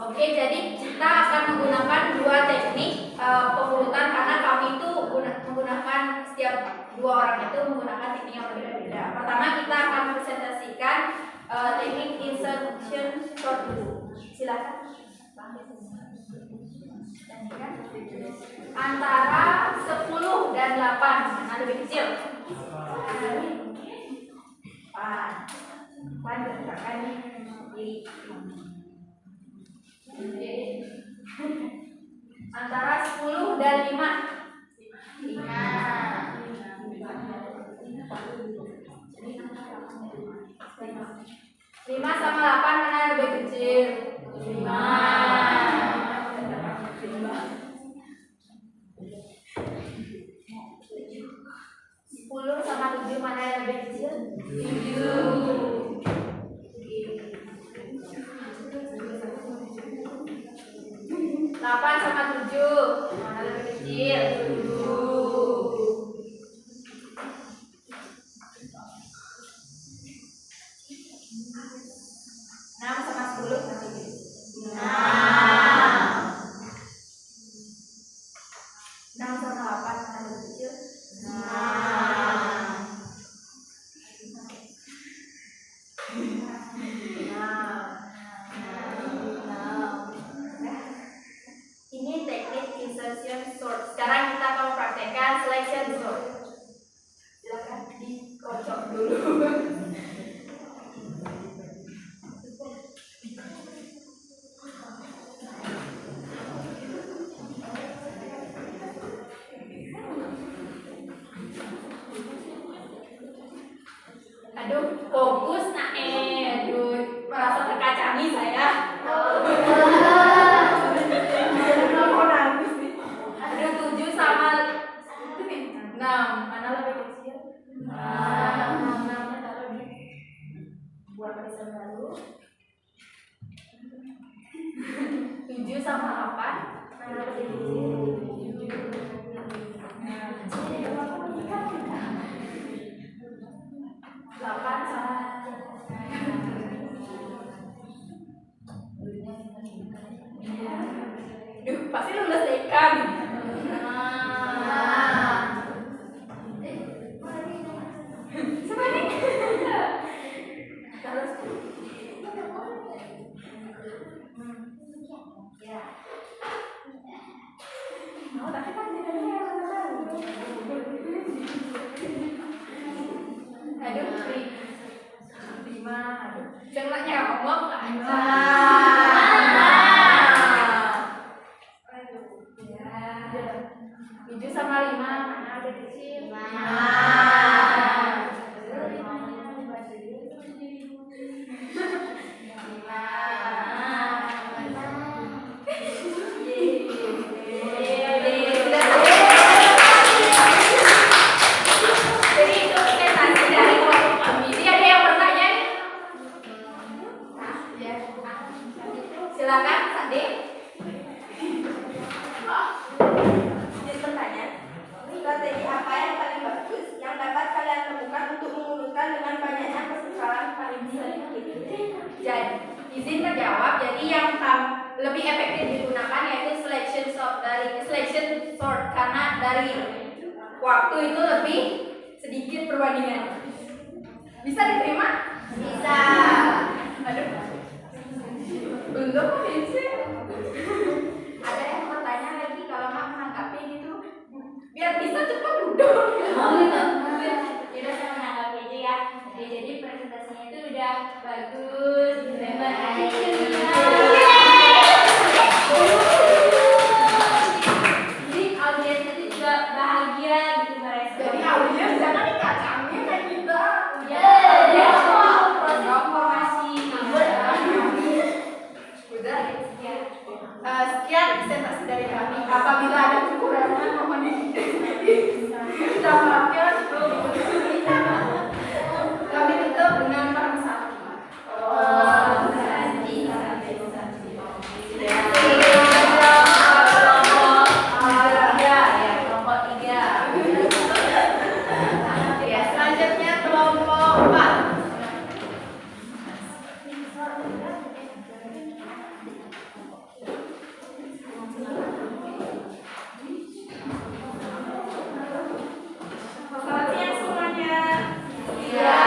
Oke, jadi kita akan menggunakan 2 teknik pengurutan karena kami itu menggunakan setiap 2 orang itu menggunakan teknik yang berbeda-beda. Pertama kita akan presentasikan teknik insertion short dulu. Silakan. Antara 10 dan 8, mana lebih kecil? 8 gerakan kiri. Antara 10 dan 5. 5 sama 8 mana lebih kecil? 5. 10 sama 7 mana yang lebih kecil? 7. 8 sama 7. Mana lebih kecil? 7. 6 sama 10 sama 7. 6. 6 sama 8 mana lebih kecil? 6. Ini teknik insertion sort. Sekarang kita akan praktekkan selection sort. Silakan dikocok dulu. Aduh, fokus nak aduh, merasa terkacangi saya. Aduh, 7 sama 6, mana lebih kecil? 6 taruh di buat barisan baru. 7 sama 8, mana lebih kecil? 8 sama Duh, pasti lulus TK gitu. Sebalik. Terus. Ya. Oh, tapi kan aduh, 5. Aduh. Cenglaknya ngomong lancar. 7 sama 5 mana ada kecil? 5. Silakan, Sandi. Strategi apa yang paling bagus yang dapat kalian temukan untuk mengurutkan dengan banyaknya persoalan paling sedikit? Jadi, izin terjawab. Jadi yang lebih efektif digunakan yaitu selection sort karena dari waktu itu lebih sedikit perbandingan. Bisa diterima? Bisa. Aduh. Belum bisa. Ada yang mau tanya lagi kalau nggak menanggapi gitu? Biar bisa cepat duduk. Oh gitu. Yaudah saya menanggapi aja ya. Oke, jadi presentasinya itu udah bagus, hebat. Jadi audiens itu juga bahagia gitu mereka. Jadi audiens jangan dikacangin kayak kita. Ya, proses informasi. Udah. Sekian presentasi dari kami. Apabila ada kekurangan mohon kita maafkan. Kami tutup dengan permasalahan. Selanjutnya kelompok 4. Selamat siang semuanya. Iya.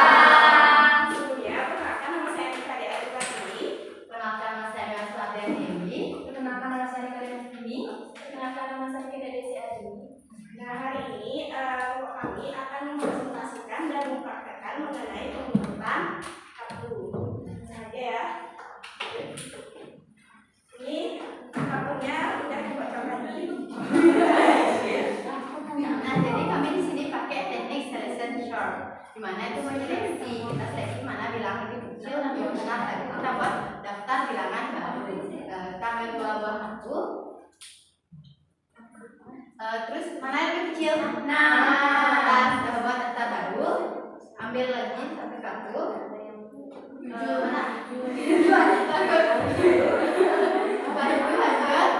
Sebelumnya, perkenalkan nama saya Nika Dea Pratili. Perkenalkan nama saya Melsa Dewi. Perkenalkan nama saya Karin Dewi. Perkenalkan nama saya Keda Desi Adini. Nah, hari ini kelompok kami akan mempresentasikan dan mempraktekkan mengenai pengurutan kartu. Sengaja ya. Ini kartunya udah dibaca lagi. Nah, jadi kami di sini pakai teknik selection sort, di mana itu menyeleksi. Kita seleksi mana bilangan lebih kecil dan lebih besar. Tadi kita buat daftar bilangan baru. Kita ambil 2 buah kartu. Terus mana yang lebih kecil? Nah, kita buat daftar baru. Ambil lagi 1 kartu. Mana? Setelah itu lanjut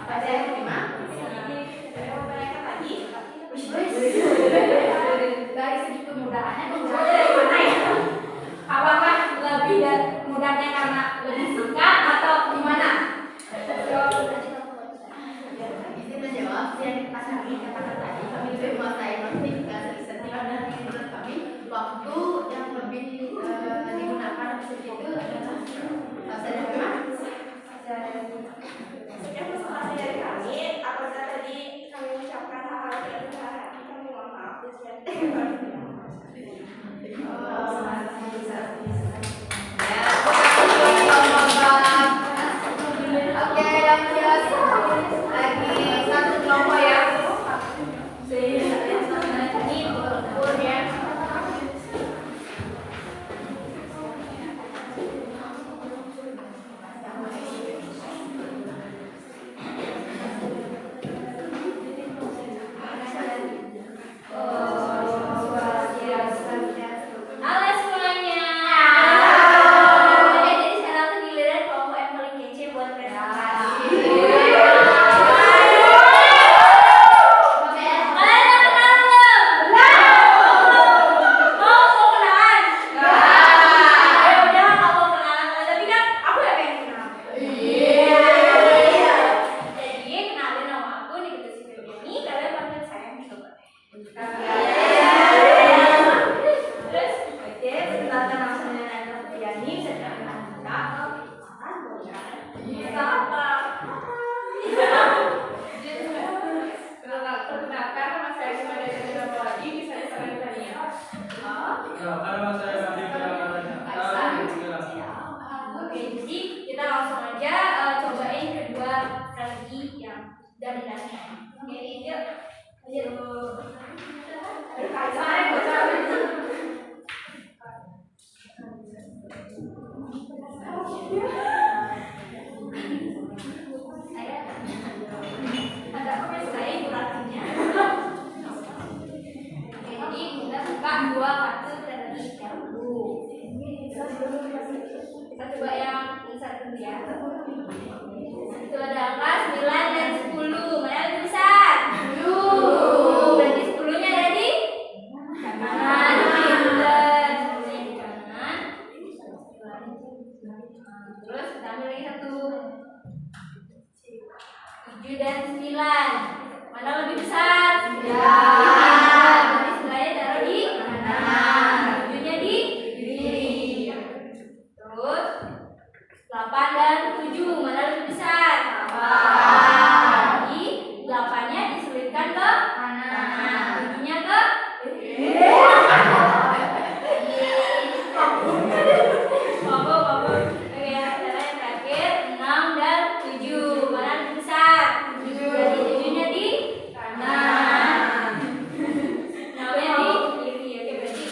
Apa aja yang terima? Dari segi kemudahannya dari mana ya? Apakah lebih dari mudahnya karena lebih singkat atau gimana? Izin menjawab yang pas kami katakan tadi, kami lebih menguasai notifikasi setiap dan menurut kami waktu yang lebih digunakan itu adalah saya terima. Sekian presentasi dari kami. Apabila tadi kami mengucapkan hal-hal yang tidak hati, kami mohon maaf. Oke, yang jelas lagi satu kelompok ya. Ini ukur ya. Halo semuanya. Jadi sekarang tuh giliran kelompok yang paling kece buat presentasi. Kalian udah kenal belum? Mau kenalan? Ya udah nggak mau kenalan, tapi kan aku yang pengen kenal. Jadi kenalin nama aku nih Ketua Sipil ini. Kalian panggil saya coba. Terus, oke, perkenalkan nama saya Nanda Fitriani, saya Nanda atau apa? Perkenalkan nama saya Cuma dari Nama lagi bisa disampaikan ya. Oke, jadi kita langsung aja cobain kedua strategi yang dari dasarnya. Oke, yuk. Ada saya durasinya. Jadi kita buka dua kartu strategi dulu. Kita coba yang satu ya. Itu ada angka 9 dan 10. Mana yang lebih besar? 10. Berarti 10-nya ada di kanan. Pinter. 10-nya di kanan. Terus kita ambil lagi satu. 7 dan 9. Mana lebih besar? 9. Berarti 9-nya taruh di kanan. 7-nya di kiri. Terus 8 dan 7. Mana lebih besar? 8. Jadi 8-nya diselipkan ke kanan. 7-nya ke kiri. Mabuk. Oke, cara yang terakhir 6 dan 7. Mana lebih besar? 7. Jadi 7-nya di kanan. 6-nya di kiri. Oke, berarti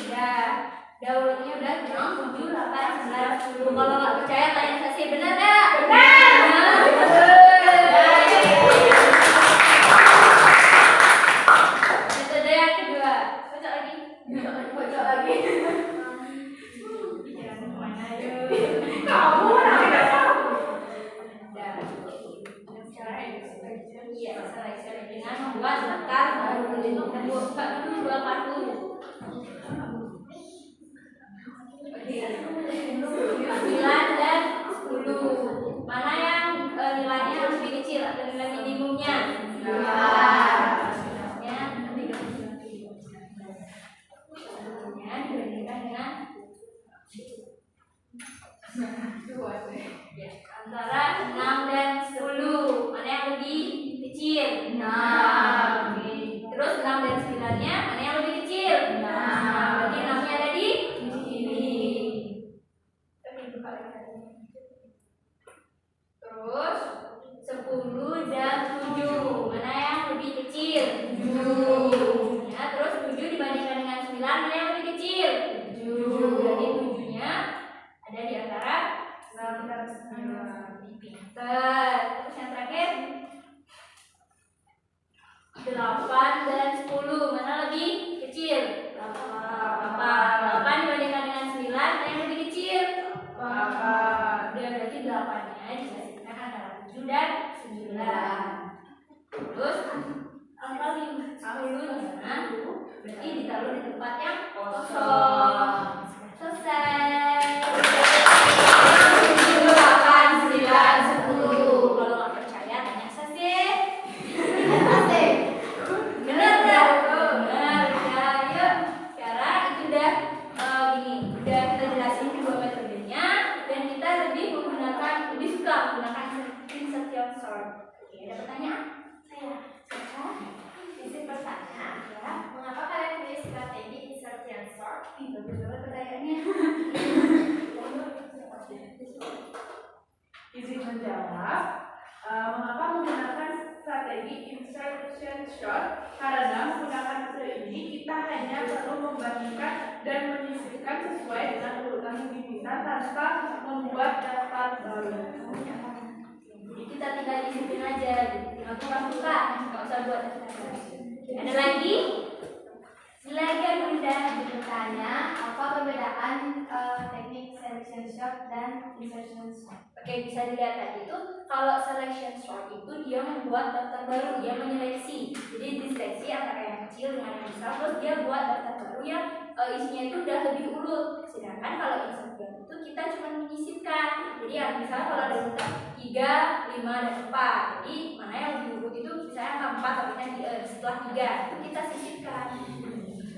udah urutnya udah 6, 7, 8, 9, 10. Kalau nggak percaya tanya Sasi, benar nggak? Benar. Metode yang kedua. Pojok lagi. Pojok lagi. Jangan kemana yuk. Kamu namanya kamu. Iya, selesai dengan membuat daftar buka dulu dua kartu. 9 dan 10. Mana yang nilainya lebih kecil atau nilai minimumnya? 9. Lebih kecil. Dibandingkan dengan antara 6 dan 10. Mana yang lebih kecil? 6. Oke. Terus 6 dan 9-nya mana yang lebih kecil? 6. Berarti 6-nya ada di sini. Terus 10 dan 7. Mana yang lebih kecil? 7. Ya, terus 7 dibandingkan dengan 9, mana yang lebih kecil? 7. Berarti 7-nya ada di antara 6 dan 9. Pinter. Terus yang terakhir 8 dan 10. Mana lebih kecil? 8. 8 dibandingkan dengan 9, mana yang lebih kecil? 8. Berarti 8-nya dikasihkan antara 7 dan 9. Terus angka 50-nya berarti ditaruh di tempat yang kosong. Selesai. 7, 8, 9, 10. Kalau nggak percaya tanya Sasi. Benar nggak? Benar. Ya, yuk. Sekarang itu udah gini, udah kita jelasin kedua metodenya dan kita lebih suka menggunakan insertion sort. Oke, ada pertanyaan? Saya. Isi pertanyaan ya. Mengapa kalian pilih strategi insertion sort? Bagus banget pertanyaannya. Izin menjawab, mengapa menggunakan strategi insertion sort? Karena menggunakan metode ini kita hanya perlu membandingkan dan menyisipkan sesuai dengan urutan yang diminta tanpa membuat daftar baru. Jadi kita tinggal disipin aja, tinggal buka-buka, nggak usah buat daftar. Ada lagi? Silakan Bunda bertanya, apa perbedaan teknik selection sort dan insertion sort? Oke, bisa dilihat tadi itu kalau selection sort itu dia membuat daftar baru, dia menyeleksi. Jadi diseleksi antara yang kecil dengan yang besar, terus dia buat daftar baru yang isinya itu udah lebih urut. Sedangkan kalau insertion itu kita cuma menyisipkan. Jadi ya misalnya kalau ada urutan 3, 5, dan 4. Jadi mana yang lebih urut itu misalnya angka 4 tapi setelah 3 itu kita sisipkan.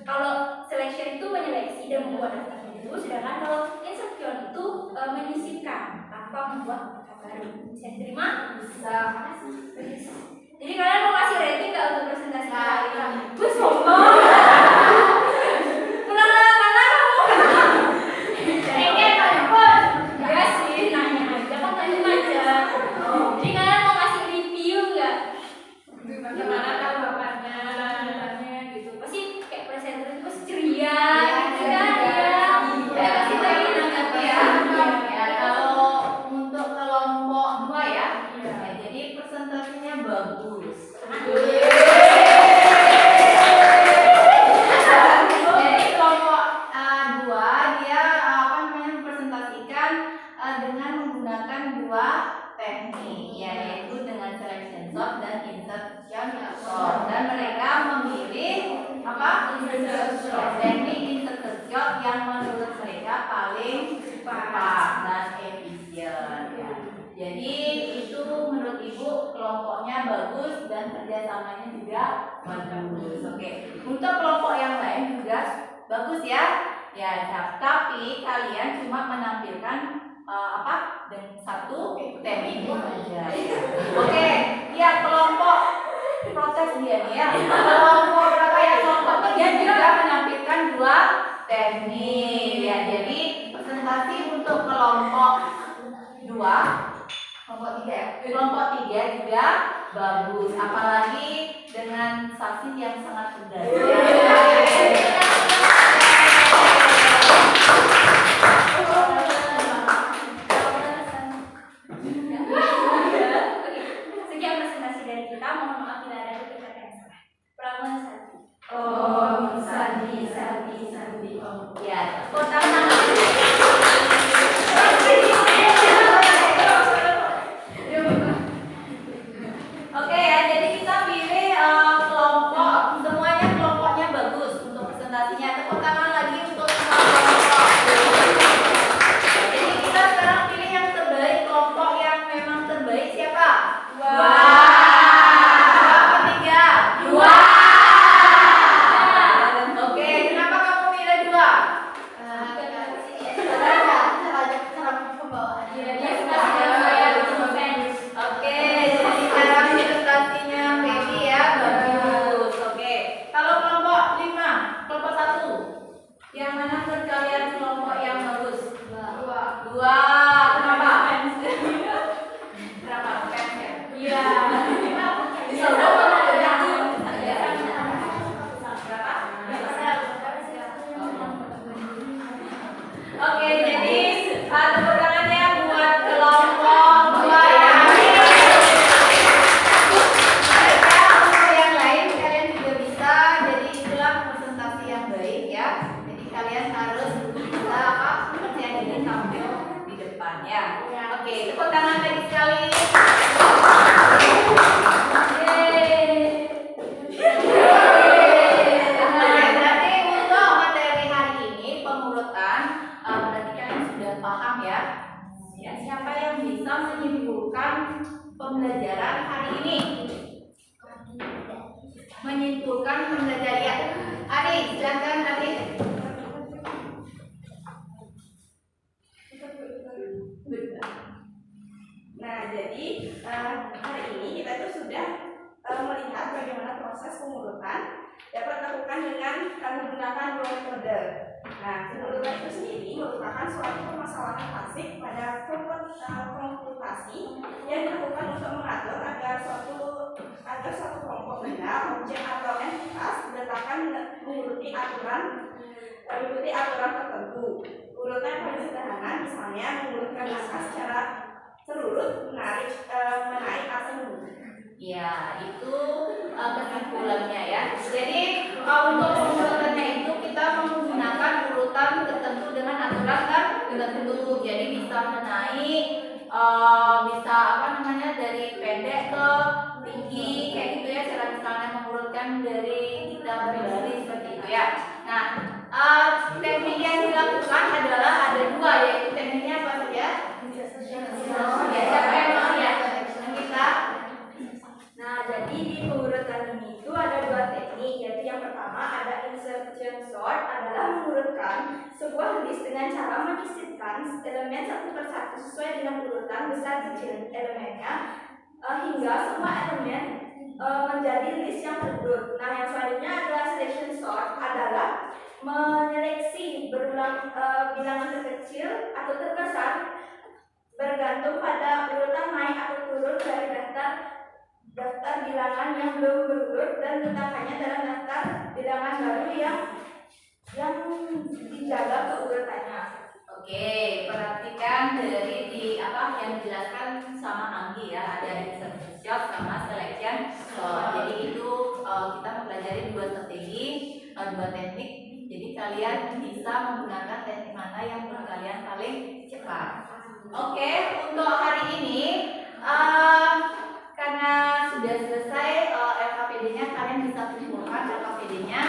Kalau selection itu menyeleksi dan membuat daftar baru, sedangkan kalau insertion itu menyisipkan tanpa membuat daftar baru. Bisa diterima? Bisa. Jadi kalian mau kasih rating nggak untuk presentasi kali ini? Gue sombong. Pulang mana kamu? Pengen telepon? Enggak sih, nanya aja kan tanya aja. Jadi kalian mau kasih review nggak? Bagaimana tanggapannya? Gitu pasti kayak presenter itu pasti ceria gitu kan ya. Pasti lagi nanti ya. Ya, kalau untuk kelompok 2 ya, jadi presentasinya bagus. Jadi kelompok 2 dia presentasikan dengan menggunakan 2 teknik, yaitu dengan selection sort dan insertion sort. Dan mereka memilih teknik insertion sort yang menurut mereka paling cepat dan efisien. Ya. Jadi itu menurut Ibu kelompoknya bagus dan kerjasamanya juga bagus. Oke, untuk kelompok yang lain juga bagus ya. Ya, tapi kalian cuma menampilkan dengan 1 teknik saja. Oke, ya kelompok protes dia nih ya. Kelompok berapa ya? Kelompok 3 juga menampilkan 2 teknik. Ya, jadi presentasi untuk kelompok 2, kelompok 3 ya. Kelompok 3 juga bagus, apalagi dengan sasis yang sangat cerdas. Sekian presentasi dari kita. Mohon maaf bila ada kata-kata yang salah. Pramuka Sati. Oh, Sandi. Ya, kota mana? Oke ya, jadi kita pilih kelompok, semuanya kelompoknya bagus untuk presentasinya. Tepuk tangan lagi untuk semua kelompok. Tepuk tangan lagi sekali. Jadi untuk materi hari ini pengurutan berarti kalian sudah paham ya. Ya, siapa yang bisa menyimpulkan pembelajaran hari ini? Menyimpulkan pembelajaran. Adi, silakan Adi. Nah, jadi hari ini kita tuh sudah melihat bagaimana proses pengurutan dapat dilakukan dengan menggunakan dua metode. Nah, pengurutan itu sendiri merupakan suatu permasalahan klasik pada komputasi yang dilakukan untuk mengatur agar suatu kelompok benda, objek atau entitas diletakkan mengikuti aturan tertentu. Urutan yang paling sederhana misalnya mengurutkan naskah secara terurut, menaik atau menurun. Ya, itu kesimpulannya ya. Jadi untuk pengurutannya itu kita menggunakan urutan tertentu dengan aturan tertentu. Jadi bisa menaik, bisa dari pendek ke tinggi kayak gitu ya. Cara misalnya mengurutkan dari kita berbaris seperti itu ya. Nah, teknik yang dilakukan adalah ada dua, yaitu tekniknya apa saja? Ya, siapa yang mau ya? Kita. Nah, jadi di pengurutan ini itu ada dua teknik, yaitu yang pertama ada insertion sort, adalah mengurutkan sebuah list dengan cara menyisipkan elemen satu persatu sesuai dengan urutan besar kecil elemennya hingga semua elemen menjadi list yang terurut. Nah, yang selanjutnya adalah selection sort, adalah menyeleksi berulang bilangan terkecil atau terbesar bergantung pada urutan naik atau turun dari daftar bilangan yang belum berurut dan letakkannya dalam daftar bilangan baru yang dijaga keurutannya. Oke, perhatikan dari yang dijelaskan sama Anggi ya, ada insertion sort sama selection sort. Jadi itu kita mempelajari dua strategi, dua teknik. Jadi kalian bisa menggunakan teknik mana yang menurut kalian paling cepat. Oke, untuk hari ini karena sudah selesai LKPD-nya, kalian bisa kumpulkan LKPD-nya.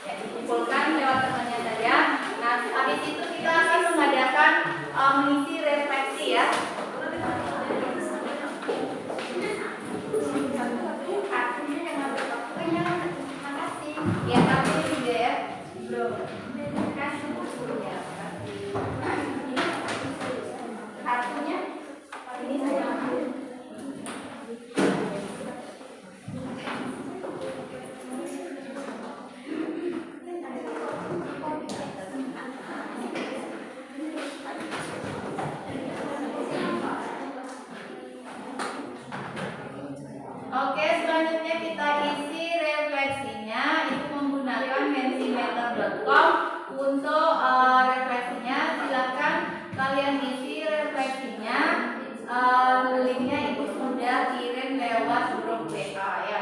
Ya, dikumpulkan lewat temannya saja. Nah, habis itu kita akan mengadakan mengisi refleksi ya. Ya, tapi juga ya. Belum. Kartunya ini saya ambil. Oke, selanjutnya kita isi refleksinya itu menggunakan mentimeter.com. Untuk refleksinya silahkan kalian isi refleksinya, linknya itu sudah kirim lewat grup WA ya.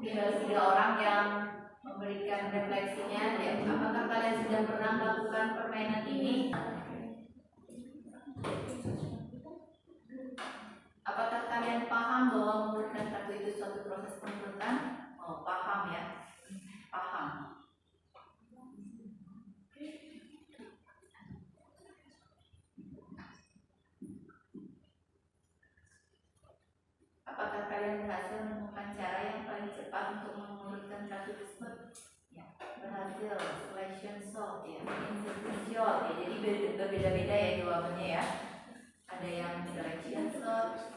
Tinggal 3 orang yang memberikan refleksinya ya. Apakah kalian sudah pernah melakukan permainan ini? Apakah kalian paham bahwa mengurutkan kartu itu suatu proses pengurutan? Oh, paham ya? Paham. Apakah kalian berhasil menemukan cara yang paling cepat untuk mengurutkan kartu tersebut? Ya, berhasil. Selection sort ya, insertion sort ya. Jadi berbeda-beda ya jawabannya ya. Ada yang selection sort.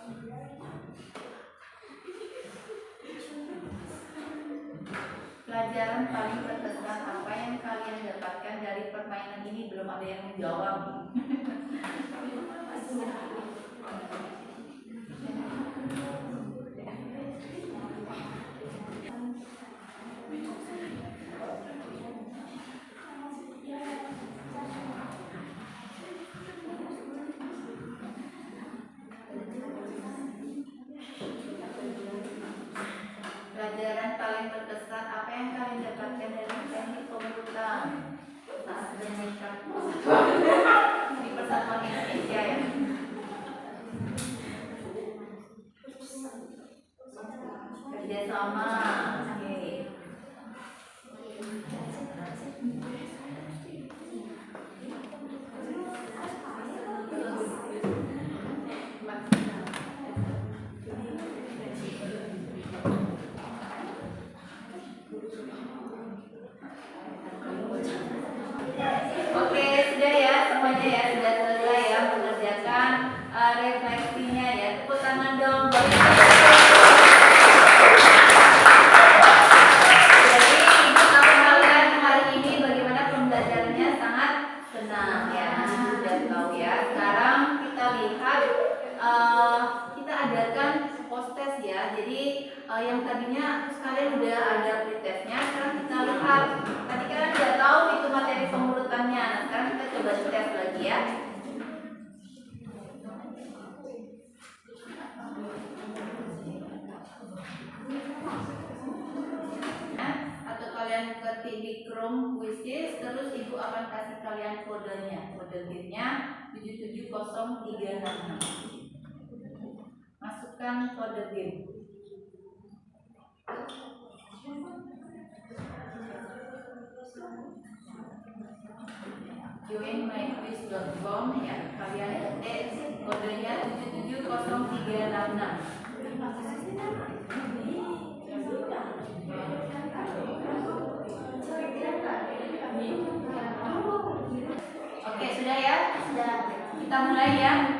Pelajaran paling berkesan apa yang kalian dapatkan dari permainan ini? Belum ada yang menjawab. Tenang ya, sudah tahu ya. Sekarang kita lihat, kita adakan post test ya. Jadi yang tadinya kalian udah ada pretestnya, sekarang kita lihat. Tadi kalian udah tahu itu materi pengurutannya. Nah, sekarang kita coba tes lagi ya. Atau kalian ketik di Chrome Quizzes, terus ibu akan kasih kalian kodenya. Kode BIN-nya 770366. Masukkan kode BIN. Join myquiz.com ya, kalian ketik kodenya 770366. Oke, sudah ya? Sudah. Kita mulai ya.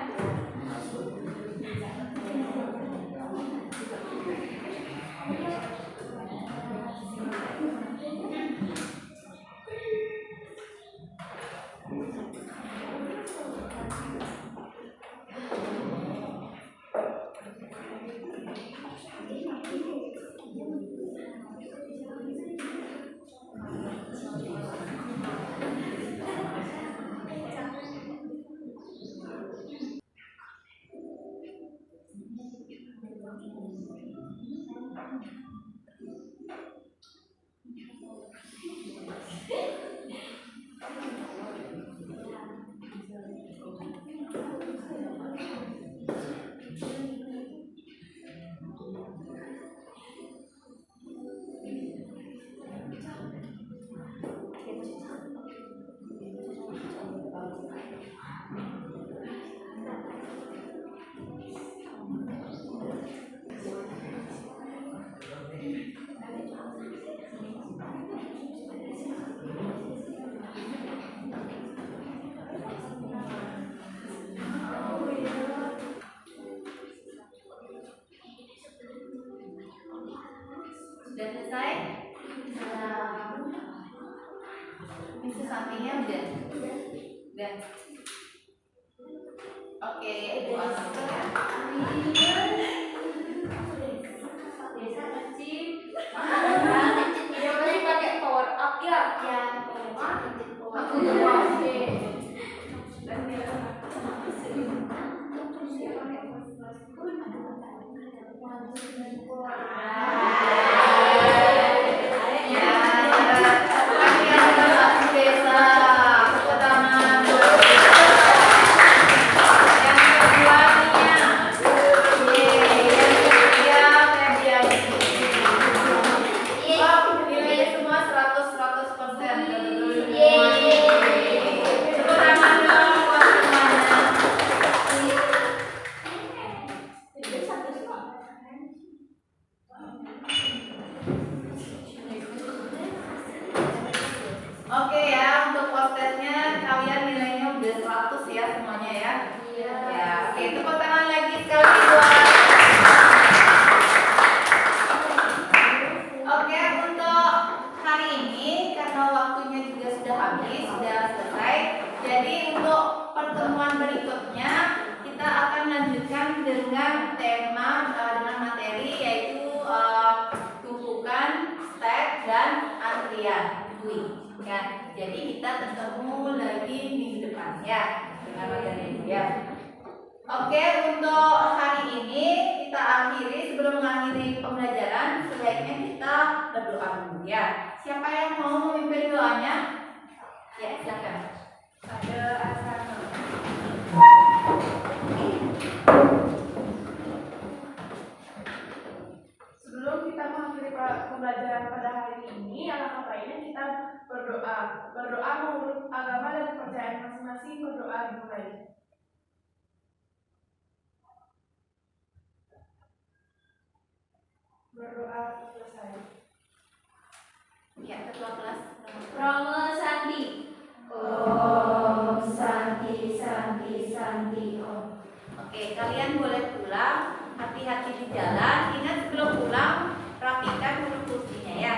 Sudah selesai? Bisa sampingnya udah? Udah. Oke, ibu angkat ya. Desa kecil. Dia masih pakai power up ya? Ya, power up. Aku lupa. Oke ya, untuk post testnya kalian nilainya udah 100 ya semuanya ya. Iya. Ya, oke, tepuk tangan lagi sekali buat. Oke, untuk hari ini karena waktunya juga sudah habis, sudah selesai. Jadi untuk pertemuan berikutnya kita akan lanjutkan dengan tema dengan materi yaitu tumpukan, stack dan antrian. Ya, jadi kita ketemu lagi minggu depan ya dengan materi ini ya. Oke, untuk hari ini kita akhiri. Sebelum mengakhiri pembelajaran, sebaiknya kita berdoa dulu ya. Siapa yang mau memimpin doanya? Ya, silakan. Ada asana. Sebelum kita mengakhiri pembelajaran pada hari ini, alangkah baiknya kita berdoa. Berdoa menurut agama dan kepercayaan masing-masing. Berdoa dimulai. Berdoa selesai. Ya, ketua kelas. Romo Santi. Om Santi Santi Santi Om. Oke, kalian boleh pulang. Hati-hati di jalan. Ingat sebelum pulang rapikan dulu kursinya ya.